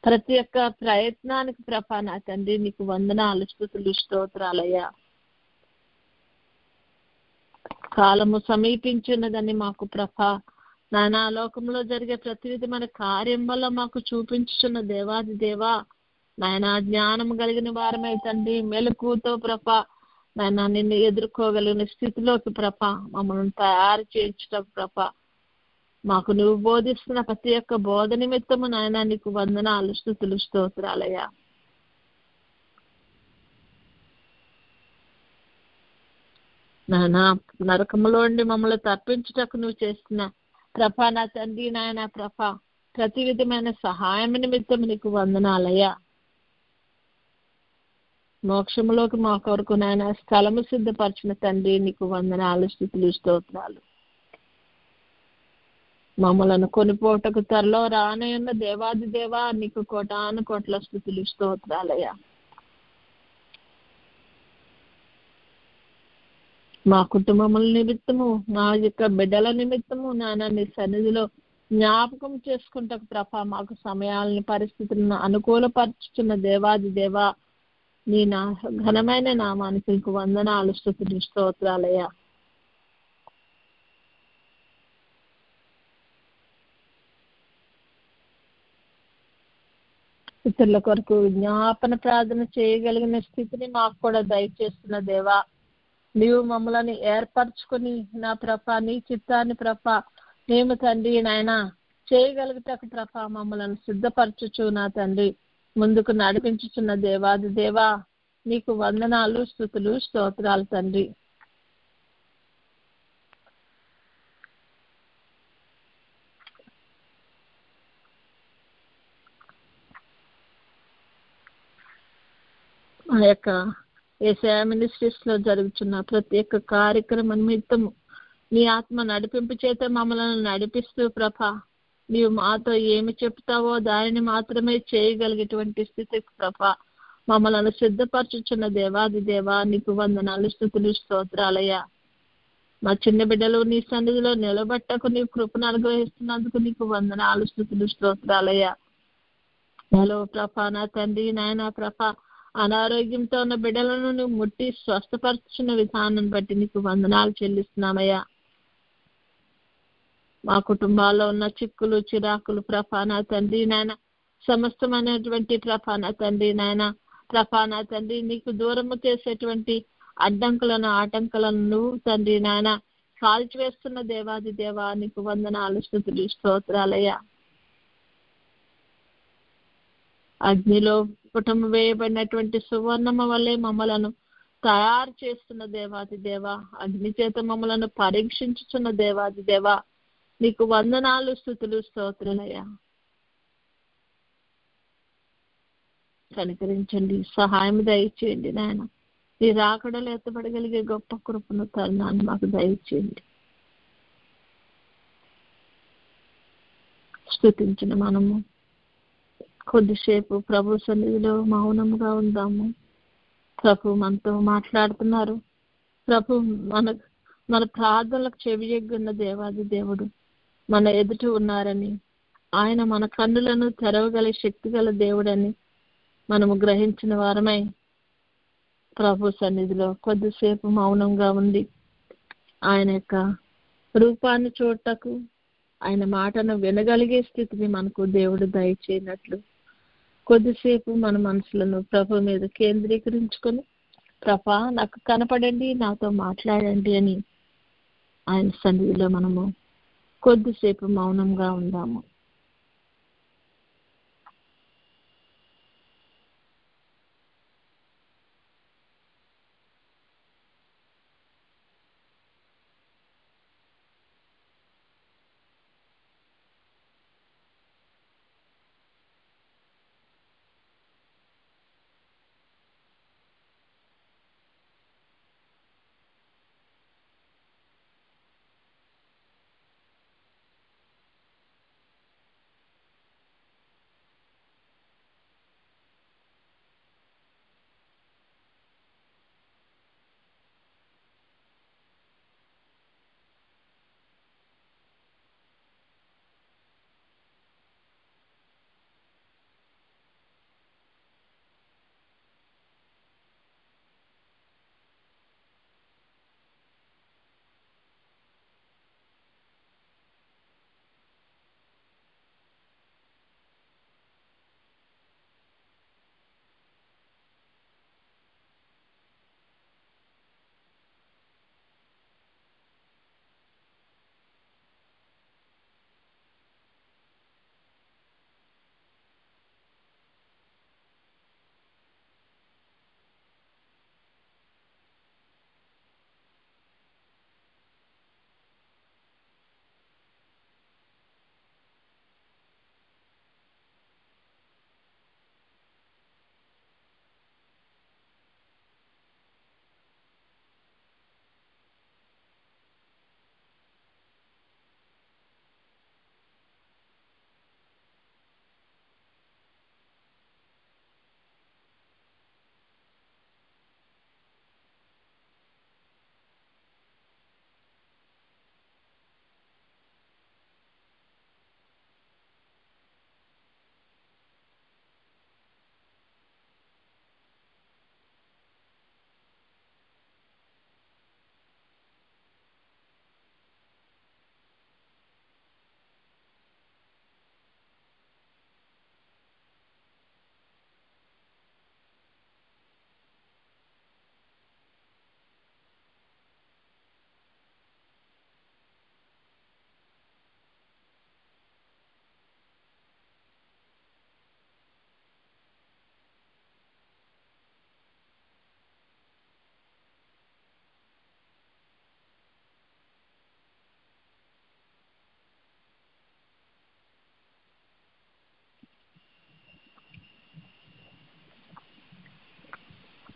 ప్రతి ఒక్క ప్రయత్నానికి ప్రభా నా తండ్రి నీకు వందనాలు స్తుతులు స్తోత్రాలయ్యా. కాలము సమీపించున్నదని మాకు ప్రభా నానా లోకంలో జరిగే ప్రతి విధమైన కార్యం వల్ల మాకు చూపించుచున్న దేవాది దేవా నాయన జ్ఞానం కలిగిన వారమై తండ్రి మెలకుతో ప్రభా నాయన నిన్ను ఎదుర్కోగలిగిన స్థితిలోకి ప్రభా మమ్మల్ని తయారు చేయించటం ప్రభా మాకు నువ్వు బోధిస్తున్న ప్రతి ఒక్క బోధ నిమిత్తము నాయన నీకు వందనాలు స్తుతులు స్తోత్రాలయ్యా. నాయన నరకములో ఉండి మమ్మల్ని తప్పించుటకు నువ్వు చేస్తున్న ప్రభా నా తండ్రి నాయన ప్రభా ప్రతి విధమైన సహాయం నిమిత్తం నీకు వందనాలయ్యా. మోక్షములోకి మా కొరకు నాయన స్థలము సిద్ధపరిచిన తండ్రి నీకు వందనాలు స్తుతులు స్తోత్రాలు. మమ్మలను కొనిపోటకు త్వరలో రానయున్న దేవాది దేవా నీకు కోటాను కోట్ల స్తుతులు స్తోత్రాలయ్యా. మా కుటుంబముల నిమిత్తము, మా యొక్క బిడ్డల నిమిత్తము నాయన నీ సన్నిధిలో జ్ఞాపకం చేసుకుంటకు ప్రభా మాకు సమయాలని పరిస్థితులను అనుకూలపరుచుతున్న దేవాది దేవా నీ ఘనమైన నామానికి నీకు వందనాలు స్తుతులు స్తోత్రాలయ్యా. ఇతరుల కొరకు విజ్ఞాపన ప్రార్థన చేయగలిగిన స్థితిని మాకు కూడా దయచేస్తున్న దేవా నీవు మమ్మల్ని ఏర్పరచుకొని నా ప్రభ నీ చిత్తాన్ని ప్రభ మేము తండ్రి నాయన చేయగలుగుటకు ప్రభ మమ్మల్ని సిద్ధపరచుచు నా తండ్రి ముందుకు నడిపించుచున్న దేవాది దేవా నీకు వందనాలు స్తుతులు స్తోత్రాలు తండ్రి. మా యొక్క ఏసయా మినిస్ట్రీస్ లో జరుగుతున్న ప్రతి ఒక్క కార్యక్రమం నిమిత్తము నీ ఆత్మ నడిపింపు చేత మమ్మల్ని నడిపిస్తూ ప్రభా నీవు మాతో ఏమి చెప్తావో దానిని మాత్రమే చేయగలిగేటువంటి స్థితికి ప్రభా మమ్మల్ని సిద్ధపరచుచున్న దేవాది దేవా నీకు వందనాలు స్తుతులు స్తోత్రాలయ్యా. మా చిన్న బిడ్డలు నీ సన్నిధిలో నిలబట్టకు నీ కృపను అనుగ్రహిస్తున్నందుకు నీకు వందనాలు స్తుతులు స్తోత్రాలయ్యా. హలో ప్రభా నా తండ్రి నాయన ప్రభా అనారోగ్యంతో ఉన్న బిడ్డలను నువ్వు ముట్టి స్వస్థపరచున్న విధానం బట్టి నీకు వందనాలు చెల్లిస్తున్నామయ్యా. మా కుటుంబాల్లో ఉన్న చిక్కులు చిరాకులు ప్రభా నా తండ్రి నాయన సమస్తమైనటువంటి ప్రభా నా తండ్రి నాయన ప్రభా నా తండ్రి నీకు దూరము చేసేటువంటి అడ్డంకులను ఆటంకులను నువ్వు తండ్రి నాయన కాల్చివేస్తున్న దేవాది దేవా నీకు వందనాలు, స్తుతులు, స్తోత్రాలయ్యా. అగ్నిలో పుటము వేయబడినటువంటి సువర్ణమ వల్లే మమ్మలను తయారు చేస్తున్న దేవాది దేవా, అగ్ని చేత మమ్మలను పరీక్షించుచున్న దేవాది దేవా నీకు వందనాలు, స్తుతులు, స్తోత్రాలయ్యా. కనికరించండి, సహాయం దయచేయండి నాయన. ఈ రాకడలు ఎత్తబడగలిగే గొప్ప కృపను తరుణాన్ని మాకు దయచేయండి. స్తుతించిన మనము కొద్దిసేపు ప్రభు సన్నిధిలో మౌనంగా ఉందాము. ప్రభు మనతో మాట్లాడుతున్నారు. ప్రభు మన ప్రార్థనలకు చెవియొగ్గున్న దేవాది దేవుడు మన ఎదుట ఉన్నారని, ఆయన మన కన్నులను తెరవగల శక్తి గల దేవుడని మనము గ్రహించిన వారమై ప్రభు సన్నిధిలో కొద్దిసేపు మౌనంగా ఉండి ఆయన యొక్క రూపాన్ని చూడటకు, ఆయన మాటను వినగలిగే స్థితిని మనకు దేవుడు దయచేయనట్లు కొద్దిసేపు మన మనసులను ప్రభు మీద కేంద్రీకరించుకొని, ప్రభా నాకు కనపడండి, నాతో మాట్లాడండి అని ఆయన సన్నిధిలో మనము కొద్దిసేపు మౌనంగా ఉందాము.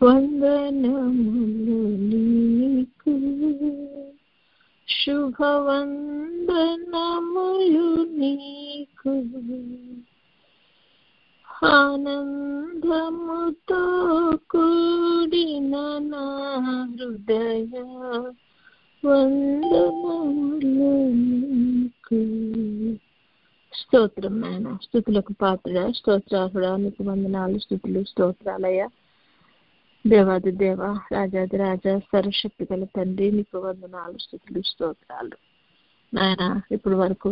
వందనములు నీకు, శుభవందనములు నీకు, ఆనందముతో కూడిన నా హృదయ వందనములు నీకు. స్తోత్రం నాయన, స్తుతులకు పాత్రుడా, స్తోత్రార్హుడా, నీకు వందనాలు, స్తుతులు, స్తోత్రాలయ్యా. దేవాది దేవ, రాజాది రాజా, సర్వశక్తి గల తండ్రి, నీకు వందనాలు, స్తుతులు, స్తోత్రాలు నాయన. ఇప్పుడు వరకు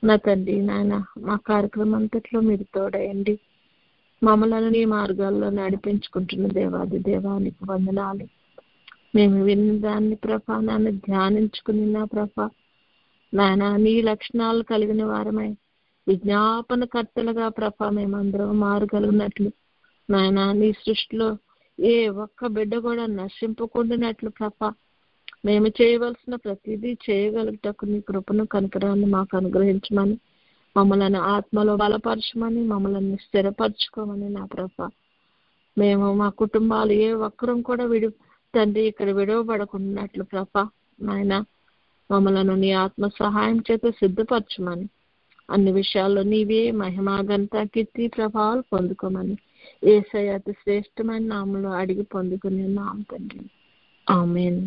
నా తండ్రి నాయన మా కార్యక్రమం అంతట్లో మీరు తోడయండి, మమ్మల్ని నీ మార్గాల్లో నడిపించుకుంటున్న దేవాది దేవా నీకు వందనాలు. మేము విన్న దాన్ని ప్రభా నన్ను ధ్యానించుకుని నా ప్రభా నాయన నీ లక్షణాలు కలిగిన వారమై విజ్ఞాపనకర్తలుగా ప్రభా మేమందరం మారగలిగినట్లు నాయన నీ సృష్టిలో ఏ ఒక్క బిడ్డ కూడా నశింపకుండానట్లు ప్రభా మేము చేయవలసిన ప్రతిదీ చేయగలుగుటకు నీ కృపను కనికరాన్ని మాకు అనుగ్రహించమని మమ్మల్ని ఆత్మలో బలపరచమని మమ్మల్ని స్థిరపరచుకోమని నా ప్రభా మేము మా కుటుంబాలు ఏ ఒక్కరం కూడా తండ్రి ఇక్కడ విడవబడకున్నట్లు ప్రభా నాయన మమ్మలను నీ ఆత్మ సహాయం చేత సిద్ధపరచమని అన్ని విషయాల్లో నీవే మహిమా ఘనత కీర్తి ప్రభావాలు పొందుకోమని యేసయ్య అతి శ్రేష్టమైన నామంలో అడిగి పొందుకునే నామ తండ్రి ఆమేన్.